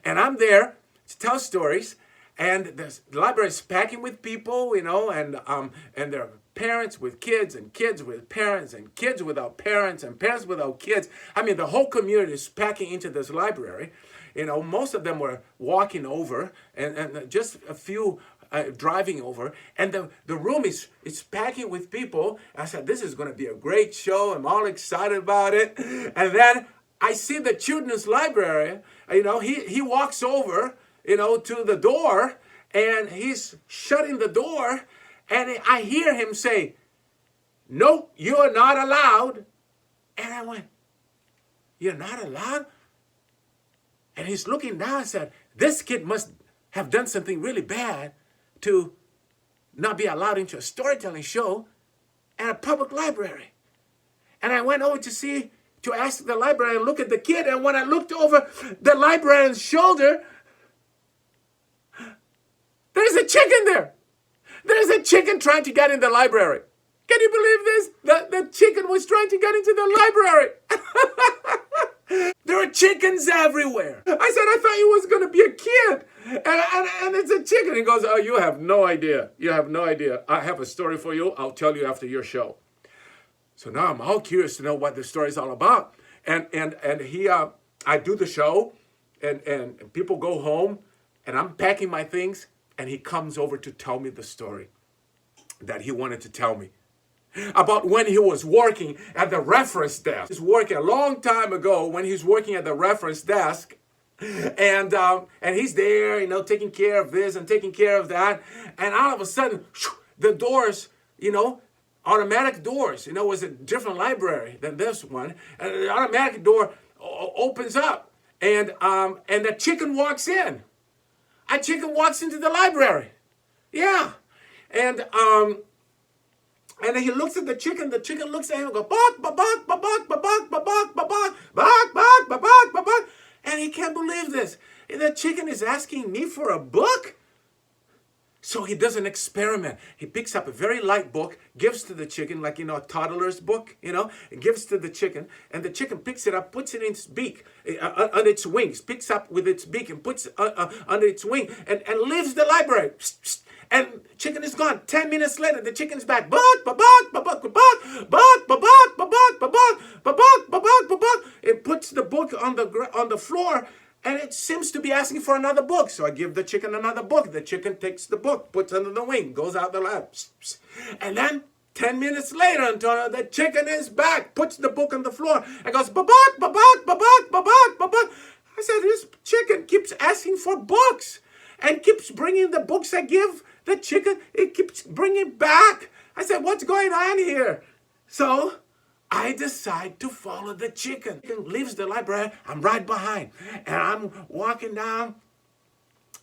And I'm there to tell stories. And the library is packing with people, and there are parents with kids, and kids with parents, and kids without parents, and parents without kids. I mean, the whole community is packing into this library. Most of them were walking over, and just a few driving over. And the room is packing with people. I said, this is going to be a great show. I'm all excited about it. And then I see the children's library. He walks over, to the door, and he's shutting the door, and I hear him say, "No, you are not allowed." And I went, "You're not allowed?" And he's looking down and said, this kid must have done something really bad to not be allowed into a storytelling show at a public library. And I went over to ask the librarian, look at the kid, and when I looked over the librarian's shoulder, there's a chicken there. There's a chicken trying to get in the library. Can you believe this? The chicken was trying to get into the library. There are chickens everywhere. I said, I thought you was going to be a kid. And it's a chicken. He goes, oh, you have no idea. You have no idea. I have a story for you. I'll tell you after your show. So now I'm all curious to know what the story is all about. And I do the show, and people go home, and I'm packing my things, and he comes over to tell me the story. that he wanted to tell me about when he was working at the reference desk. He was working a long time ago when he was working at the reference desk. And he's there, taking care of this and taking care of that. And all of a sudden, the doors, automatic doors, it was a different library than this one. And the automatic door opens up, and the chicken walks in. A chicken walks into the library. Yeah. And then he looks at the chicken looks at him and goes, bark, bark, bark, bark, bark, bark, bark, bark, bark, bark, bark, bark, bark, bark. And he can't believe this. The chicken is asking me for a book? So he does an experiment. He picks up a very light book, gives to the chicken, like, a toddler's book, gives to the chicken, and the chicken picks it up, puts it in its beak, on its wings, picks up with its beak and puts it under its wing, and leaves the library. Psst, psst. And chicken is gone. 10 minutes later, the chicken is back. Bark, bark, bark, bark, bark, bark, bark, bark, bark, bark, bark, bark, bark, bark. It puts the book on the floor, and it seems to be asking for another book. So I give the chicken another book. The chicken takes the book, puts it under the wing, goes out the lab. And then 10 minutes later, Antonio, the chicken is back, puts the book on the floor, and goes, bark, bark, bark, bark, bark, bark, bark. I said, this chicken keeps asking for books and keeps bringing the books I give the chicken. It keeps bringing back. I said, what's going on here? So I decide to follow the chicken. Chicken leaves the library. I'm right behind. And I'm walking down.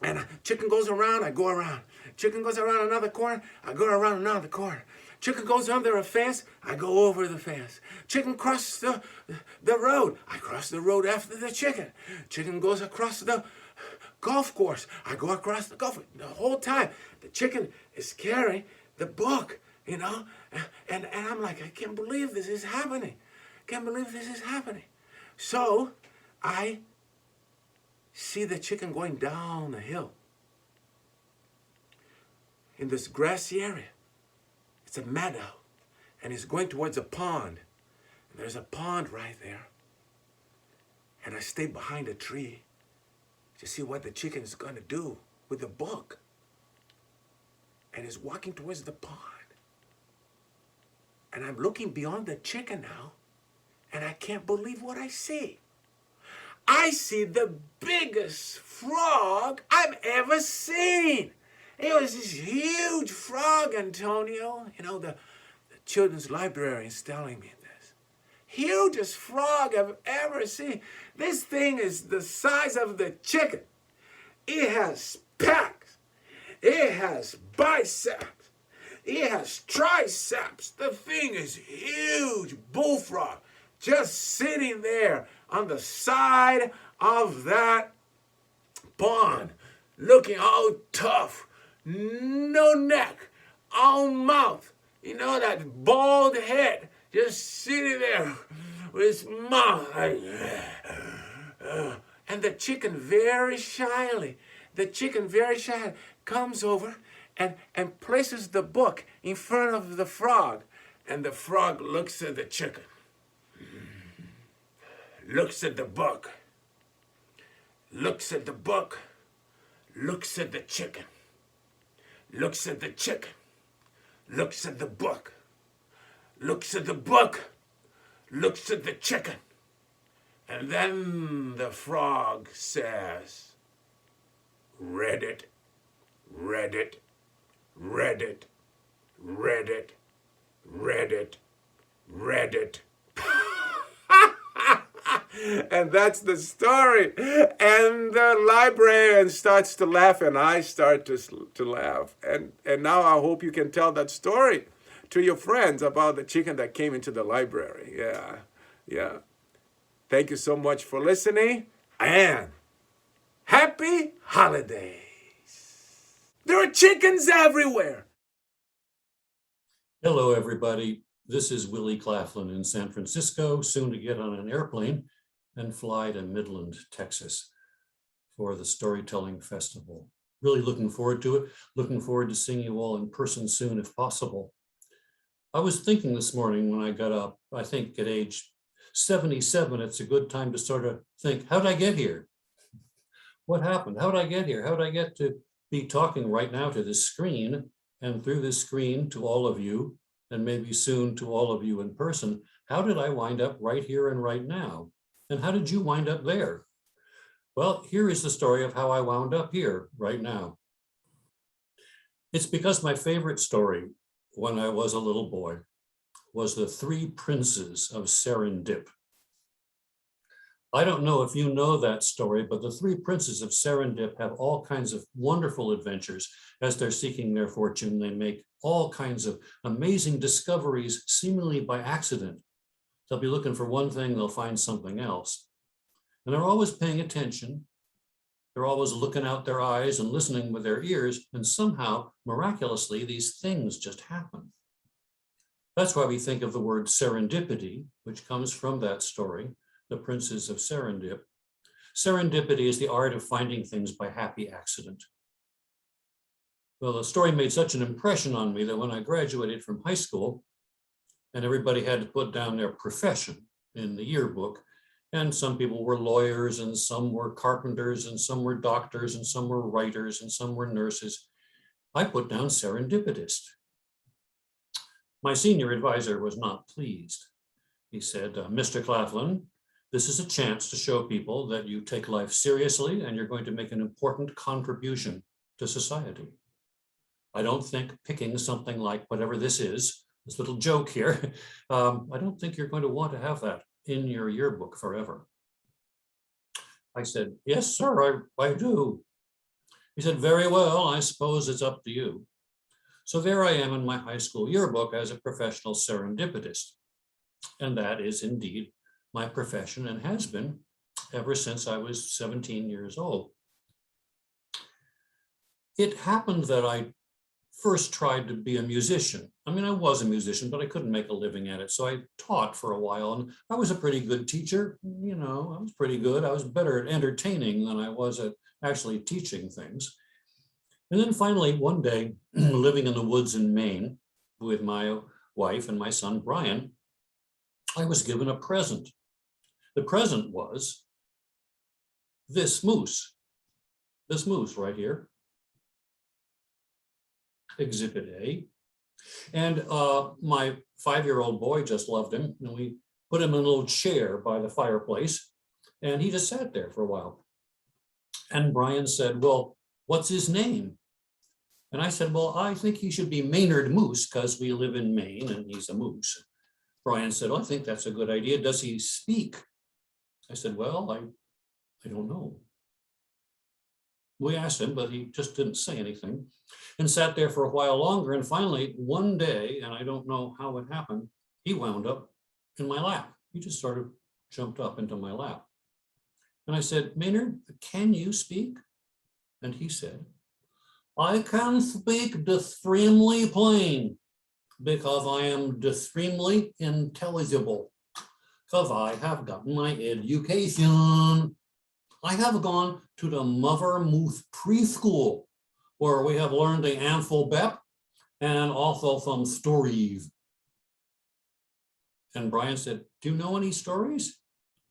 And chicken goes around. I go around. Chicken goes around another corner. I go around another corner. Chicken goes under a fence. I go over the fence. Chicken crosses the road. I cross the road after the chicken. Chicken goes across the golf course. I go across the golf. The whole time, the chicken is carrying the book, and I'm like, I can't believe this is happening. Can't believe this is happening. So I see the chicken going down the hill in this grassy area. It's a meadow, and he's going towards a pond. And there's a pond right there. And I stay behind a tree to see what the chicken is going to do with the book. And he's walking towards the pond. And I'm looking beyond the chicken now, and I can't believe what I see. I see the biggest frog I've ever seen. It was this huge frog, Antonio. The children's librarian is telling me this. Hugest frog I've ever seen. This thing is the size of the chicken. It has pecs. It has biceps. It has triceps. The thing is huge. Bullfrog. Just sitting there on the side of that pond, looking all tough. No neck, all mouth. That bald head. Just sitting there with his mouth. And the chicken very shyly comes over and places the book in front of the frog. And the frog looks at the chicken, looks at the book, looks at the book, looks at the chicken, looks at the chicken, looks at the book, looks at the book, looks at the chicken. And then the frog says, read it, read it, read it, read it, read it, read it. And that's the story. And the librarian starts to laugh, and I start to laugh. And now I hope you can tell that story to your friends about the chicken that came into the library. Yeah. Thank you so much for listening, and happy holidays. There are chickens everywhere. Hello, everybody. This is Willie Claflin in San Francisco, soon to get on an airplane and fly to Midland, Texas for the Storytelling Festival. Really looking forward to it. Looking forward to seeing you all in person soon, if possible. I was thinking this morning when I got up, I think at age 77, it's a good time to sort of think, how did I get here? What happened? How did I get here? How did I get to be talking right now to this screen and through this screen to all of you, and maybe soon to all of you in person, how did I wind up right here and right now? And how did you wind up there? Well, here is the story of how I wound up here right now. It's because my favorite story when I was a little boy was The Three Princes of Serendip. I don't know if you know that story, but the Three Princes of Serendip have all kinds of wonderful adventures as they're seeking their fortune. They make all kinds of amazing discoveries, seemingly by accident. They'll be looking for one thing, they'll find something else. And they're always paying attention. They're always looking out their eyes and listening with their ears, and somehow, miraculously, these things just happen. That's why we think of the word serendipity, which comes from that story, The Princes of Serendip. Serendipity is the art of finding things by happy accident. Well, the story made such an impression on me that when I graduated from high school, and everybody had to put down their profession in the yearbook, and some people were lawyers, and some were carpenters, and some were doctors, and some were writers, and some were nurses, I put down serendipitist. My senior advisor was not pleased. He said, Mr. Claflin, this is a chance to show people that you take life seriously and you're going to make an important contribution to society. I don't think picking something like whatever this is, this little joke here, I don't think you're going to want to have that in your yearbook forever. I said, yes, sir, I do. He said, very well, I suppose it's up to you. So there I am in my high school yearbook as a professional serendipitist. And that is indeed my profession and has been ever since I was 17 years old. It happened that I first tried to be a musician. I mean, I was a musician, but I couldn't make a living at it. So I taught for a while, and I was a pretty good teacher. You know, I was pretty good. I was better at entertaining than I was at actually teaching things. And then finally, one day, living in the woods in Maine with my wife and my son, Brian, I was given a present. The present was this moose right here, Exhibit A. And my 5-year-old boy just loved him, and we put him in a little chair by the fireplace, and he just sat there for a while. And Brian said, well, what's his name? And I said, well, I think he should be Maynard Moose because we live in Maine and he's a moose. Brian said, oh, I think that's a good idea. Does he speak? I said, well, I don't know. We asked him, but he just didn't say anything and sat there for a while longer. And finally, one day, and I don't know how it happened, he wound up in my lap. He just sort of jumped up into my lap. And I said, Maynard, can you speak? And he said, I can speak extremely plain because I am extremely intelligible, because I have gotten my education. I have gone to the Mother Moose preschool, where we have learned the alphabet and also some stories. And Brian said, do you know any stories?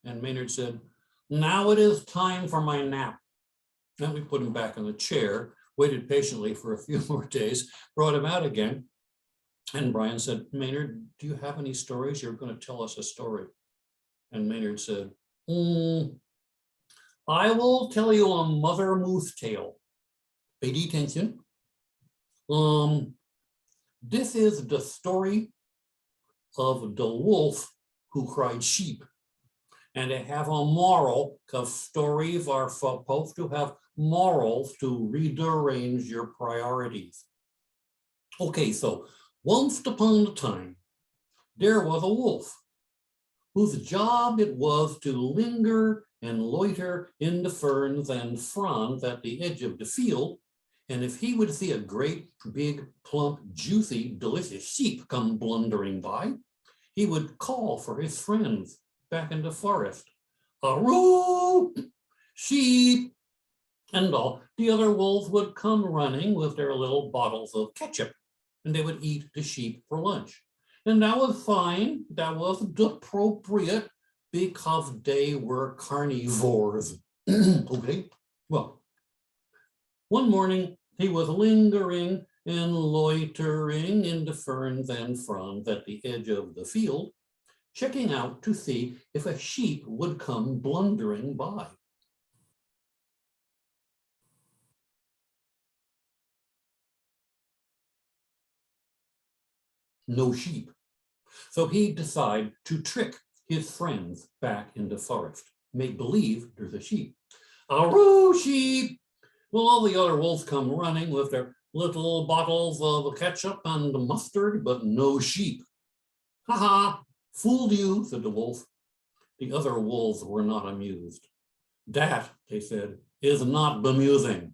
And Maynard said, now it is time for my nap. Then we put him back in the chair, waited patiently for a few more days, brought him out again. And Brian said, Maynard, do you have any stories? You're going to tell us a story. And Maynard said, I will tell you a Mother Moose tale. Pay attention. This is the story of the wolf who cried sheep. And they have a moral, because stories are supposed to have morals to rearrange your priorities. Okay, so once upon a time, there was a wolf whose job it was to linger and loiter in the ferns and fronds at the edge of the field. And if he would see a great, big, plump, juicy, delicious sheep come blundering by, he would call for his friends back in the forest. Aroo, sheep, and all the other wolves would come running with their little bottles of ketchup, and they would eat the sheep for lunch. And that was fine, that was appropriate, because they were carnivores. Okay, well, one morning he was lingering and loitering in the ferns and fronds at the edge of the field, checking out to see if a sheep would come blundering by. No sheep. So he decided to trick his friends back in the forest, make believe there's a sheep. Aroo, sheep! Well, all the other wolves come running with their little bottles of ketchup and mustard, but no sheep. Ha ha! Fooled you, said the wolf. The other wolves were not amused. That, they said, is not bemusing.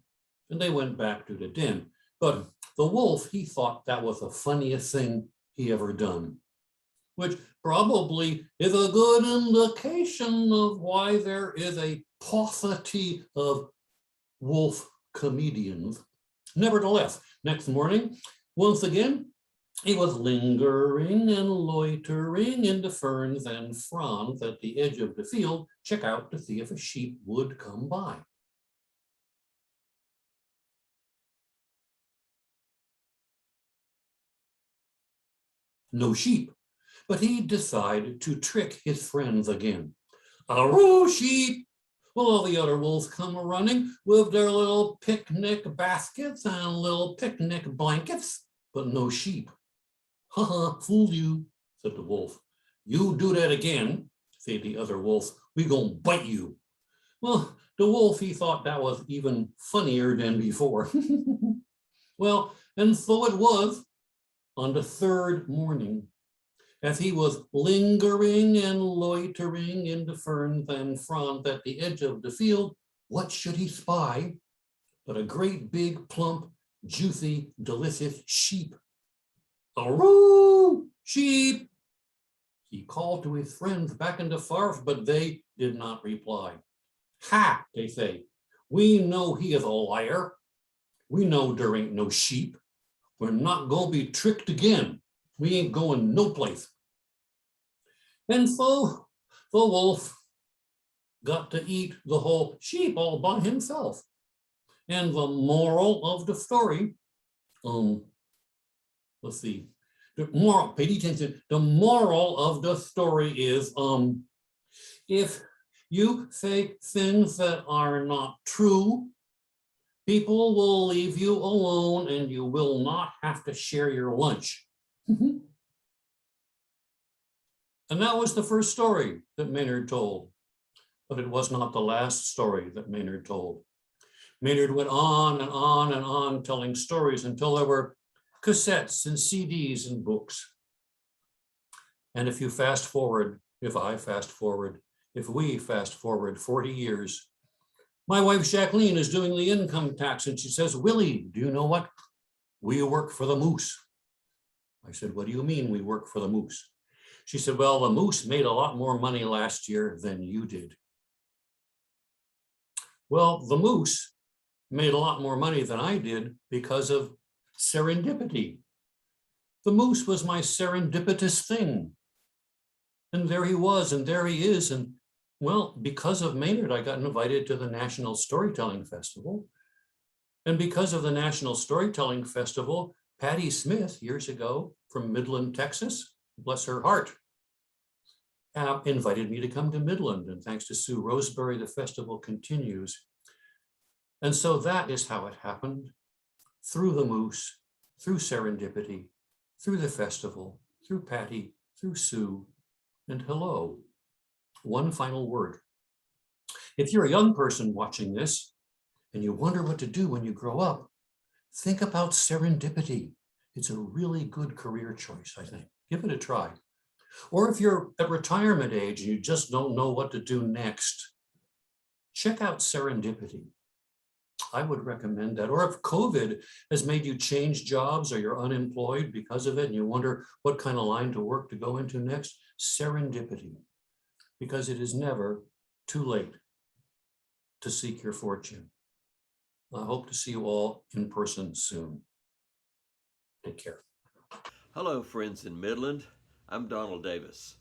And they went back to the den. But the wolf, he thought that was the funniest thing he ever done, which probably is a good indication of why there is a paucity of wolf comedians. Nevertheless, next morning, once again, he was lingering and loitering in the ferns and fronds at the edge of the field, check out to see if a sheep would come by. No sheep, but he decided to trick his friends again. Aroo, sheep! Well, all the other wolves come running with their little picnic baskets and little picnic blankets, but no sheep. Ha ha, fooled you, said the wolf. You do that again, said the other wolf, we gonna bite you. Well, the wolf, he thought that was even funnier than before. Well, and so it was on the third morning, as he was lingering and loitering in the ferns and fronds at the edge of the field, what should he spy but a great big, plump, juicy, delicious sheep. Aroo, sheep! He called to his friends back in the forest, but they did not reply. Ha, they say, we know he is a liar. We know there ain't no sheep. We're not gonna be tricked again. We ain't going no place. And so the wolf got to eat the whole sheep all by himself. And the moral of the story, let's see, the moral, pay attention, the moral of the story is, if you say things that are not true, people will leave you alone and you will not have to share your lunch. And that was the first story that Maynard told, but it was not the last story that Maynard told. Maynard went on and on and on telling stories until there were cassettes and CDs and books. And if you fast forward, if I fast forward, if we fast forward 40 years, my wife Jacqueline is doing the income tax and she says, Willie, do you know what? We work for the moose. I said, what do you mean we work for the moose? She said, well, the moose made a lot more money last year than you did. Well, the moose made a lot more money than I did because of serendipity. The moose was my serendipitous thing. And there he was, and there he is. And well, because of Maynard, I got invited to the National Storytelling Festival. And because of the National Storytelling Festival, Patty Smith, years ago from Midland, Texas, bless her heart, invited me to come to Midland. And thanks to Sue Roseberry, the festival continues. And so that is how it happened, through the moose, through serendipity, through the festival, through Patty, through Sue, and hello. One final word. If you're a young person watching this and you wonder what to do when you grow up, think about serendipity. It's a really good career choice, I think. Give it a try. Or if you're at retirement age and you just don't know what to do next, check out serendipity. I would recommend that. Or if COVID has made you change jobs or you're unemployed because of it and you wonder what kind of line to work to go into next, serendipity. Because it is never too late to seek your fortune. I hope to see you all in person soon. Take care. Hello, friends in Midland. I'm Donald Davis.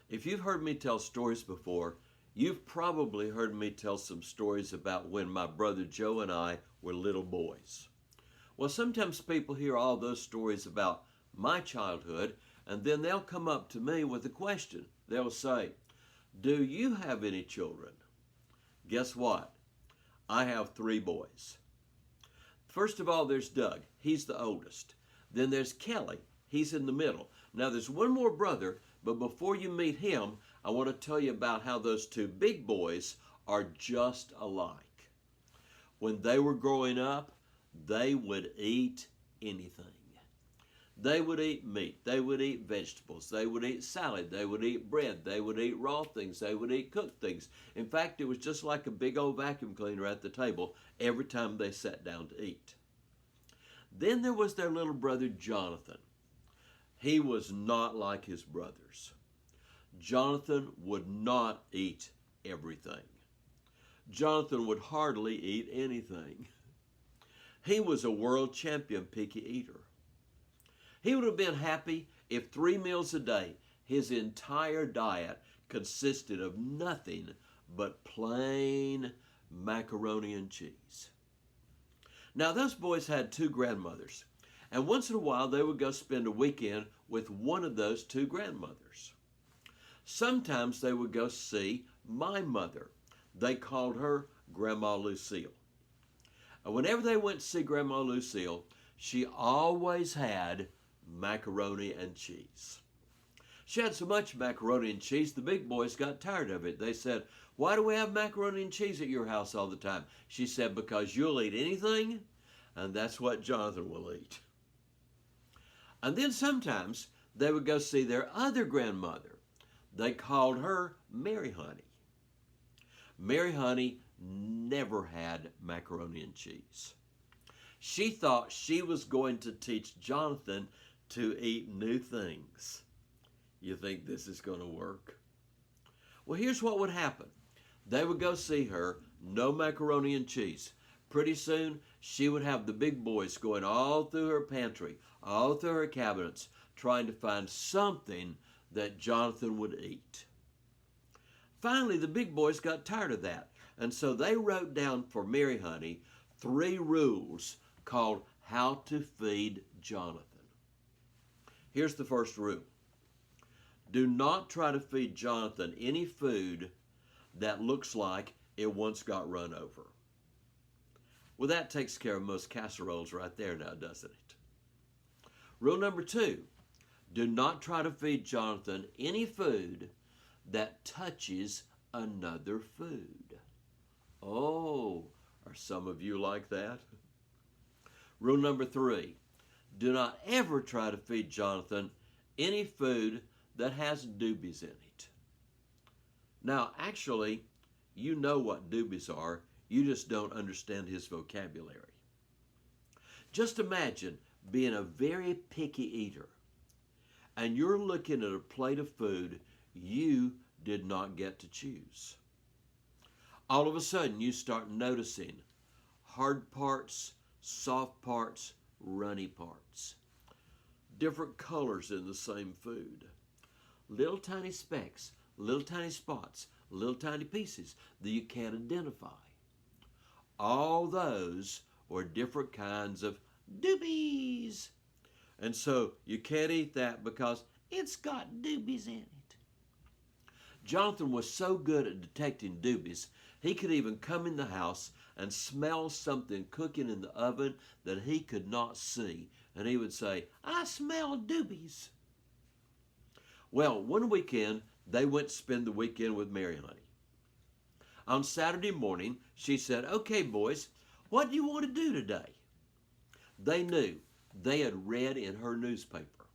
If you've heard me tell stories before, you've probably heard me tell some stories about when my brother Joe and I were little boys. Well, sometimes people hear all those stories about my childhood, and then they'll come up to me with a question. They'll say, "Do you have any children?" Guess what? I have three boys. First of all, there's Doug. He's the oldest. Then there's Kelly. He's in the middle. Now, there's one more brother, but before you meet him, I want to tell you about how those two big boys are just alike. When they were growing up, they would eat anything. They would eat meat. They would eat vegetables. They would eat salad. They would eat bread. They would eat raw things. They would eat cooked things. In fact, it was just like a big old vacuum cleaner at the table every time they sat down to eat. Then there was their little brother Jonathan. He was not like his brothers. Jonathan would not eat everything. Jonathan would hardly eat anything. He was a world champion picky eater. He would have been happy if 3 meals a day, his entire diet consisted of nothing but plain macaroni and cheese. Now, those boys had two grandmothers, and once in a while they would go spend a weekend with one of those two grandmothers. Sometimes they would go see my mother. They called her Grandma Lucille. And whenever they went to see Grandma Lucille, she always had macaroni and cheese. She had so much macaroni and cheese, the big boys got tired of it. They said, "Why do we have macaroni and cheese at your house all the time?" She said, "Because you'll eat anything, and that's what Jonathan will eat." And then sometimes they would go see their other grandmother. They called her Mary Honey. Mary Honey never had macaroni and cheese. She thought she was going to teach Jonathan to eat new things. You think this is going to work? Well, here's what would happen. They would go see her, no macaroni and cheese. Pretty soon, she would have the big boys going all through her pantry, all through her cabinets, trying to find something that Jonathan would eat. Finally, the big boys got tired of that, and so they wrote down for Mary Honey 3 rules called How to Feed Jonathan. Here's the first rule. Do not try to feed Jonathan any food that looks like it once got run over. Well, that takes care of most casseroles right there now, doesn't it? Rule number 2, do not try to feed Jonathan any food that touches another food. Oh, are some of you like that? Rule number 3, do not ever try to feed Jonathan any food that has doobies in it. Now, actually, you know what doobies are. You just don't understand his vocabulary. Just imagine being a very picky eater, and you're looking at a plate of food you did not get to choose. All of a sudden, you start noticing hard parts, soft parts, runny parts, different colors in the same food, little tiny specks, little tiny spots, little tiny pieces that you can't identify. All those are different kinds of doobies. And so you can't eat that because it's got doobies in it. Jonathan was so good at detecting doobies, he could even come in the house and smell something cooking in the oven that he could not see. And he would say, "I smell doobies." Well, one weekend, they went to spend the weekend with Mary Honey. On Saturday morning, she said, "Okay, boys, what do you want to do today?" They knew. They had read in her newspaper.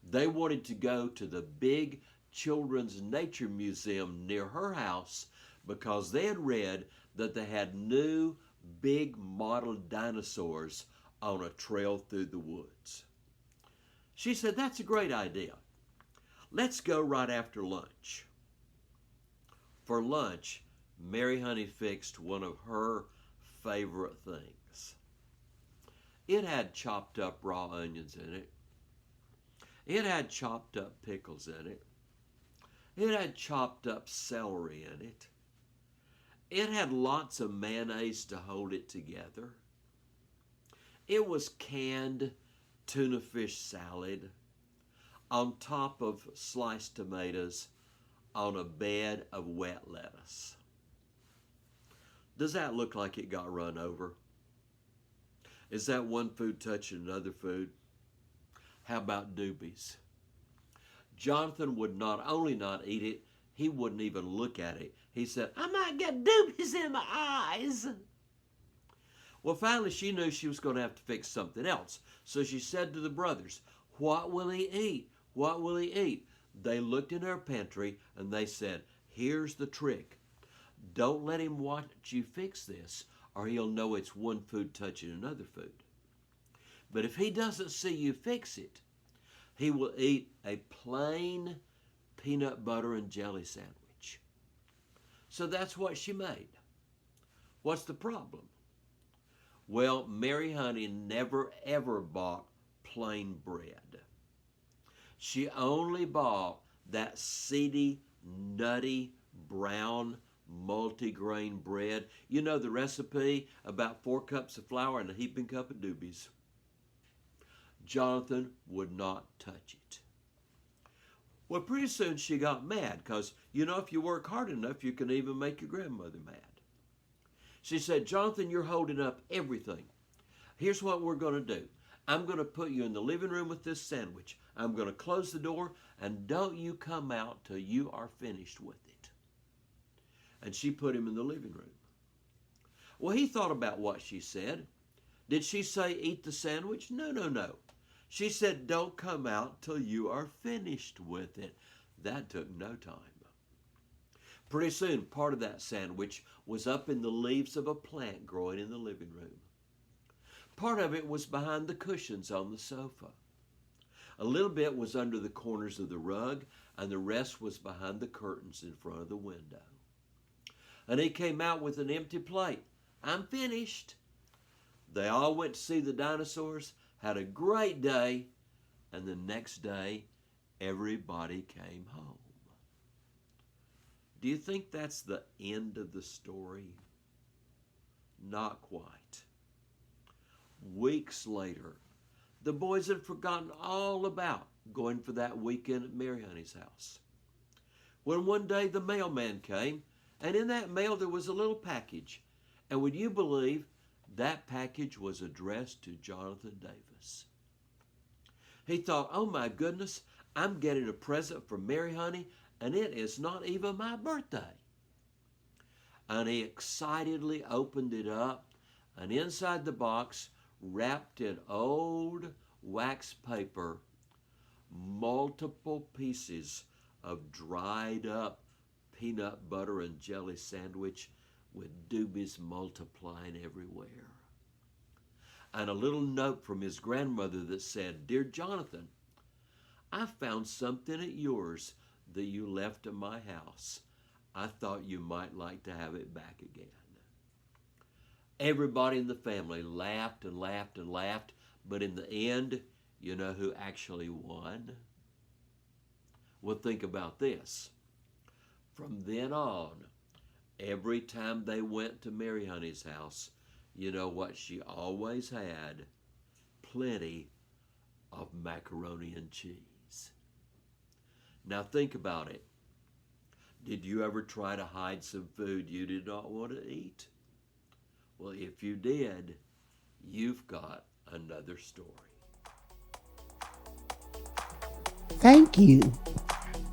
They wanted to go to the big children's nature museum near her house because they had read that they had new big model dinosaurs on a trail through the woods. She said, "That's a great idea. Let's go right after lunch." For lunch, Mary Honey fixed one of her favorite things. It had chopped up raw onions in it. It had chopped up pickles in it. It had chopped up celery in it. It had lots of mayonnaise to hold it together. It was canned tuna fish salad on top of sliced tomatoes on a bed of wet lettuce. Does that look like it got run over? Is that one food touching another food? How about doobies? Jonathan would not only not eat it, he wouldn't even look at it. He said, I might get doobies in my eyes. Well, finally, she knew she was going to have to fix something else. So she said to the brothers, what will he eat? What will he eat? They looked in her pantry and they said, here's the trick. Don't let him watch you fix this, or he'll know it's one food touching another food. But if he doesn't see you fix it, he will eat a plain peanut butter and jelly sandwich. So that's what she made. What's the problem? Well, Mary Honey never ever bought plain bread. She only bought that seedy, nutty, brown, multi-grain bread. You know the recipe, about 4 cups of flour and a heaping cup of doobies. Jonathan would not touch it. Well, pretty soon she got mad because, you know, if you work hard enough, you can even make your grandmother mad. She said, Jonathan, you're holding up everything. Here's what we're going to do. I'm going to put you in the living room with this sandwich. I'm going to close the door, and don't you come out till you are finished with it. And she put him in the living room. Well, he thought about what she said. Did she say eat the sandwich? No, no, no. She said don't come out till you are finished with it. That took no time. Pretty soon, part of that sandwich was up in the leaves of a plant growing in the living room. Part of it was behind the cushions on the sofa. A little bit was under the corners of the rug, and the rest was behind the curtains in front of the window. And he came out with an empty plate. I'm finished. They all went to see the dinosaurs, had a great day, and the next day, everybody came home. Do you think that's the end of the story? Not quite. Weeks later, the boys had forgotten all about going for that weekend at Mary Honey's house. When one day the mailman came, and in that mail there was a little package. And would you believe that package was addressed to Jonathan Davis? He thought, oh my goodness, I'm getting a present from Mary Honey, and it is not even my birthday. And he excitedly opened it up, and inside the box, wrapped in old wax paper, multiple pieces of dried up peanut butter and jelly sandwich with doobies multiplying everywhere. And a little note from his grandmother that said, Dear Jonathan, I found something at yours that you left at my house. I thought you might like to have it back again. Everybody in the family laughed and laughed and laughed, but in the end, you know who actually won? Well, think about this. From then on, every time they went to Mary Honey's house, you know what she always had? Plenty of macaroni and cheese. Now think about it. Did you ever try to hide some food you did not want to eat? Well, if you did, you've got another story. Thank you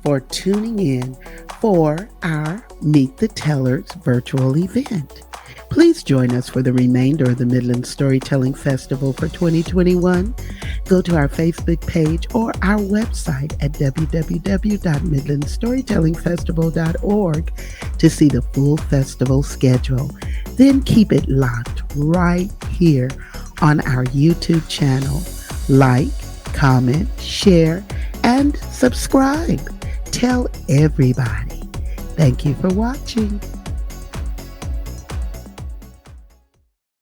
for tuning in for our Meet the Tellers virtual event. Please join us for the remainder of the Midland Storytelling Festival for 2021. Go to our Facebook page or our website at www.midlandstorytellingfestival.org to see the full festival schedule. Then keep it locked right here on our YouTube channel. Like, comment, share, and subscribe. Tell everybody. Thank you for watching.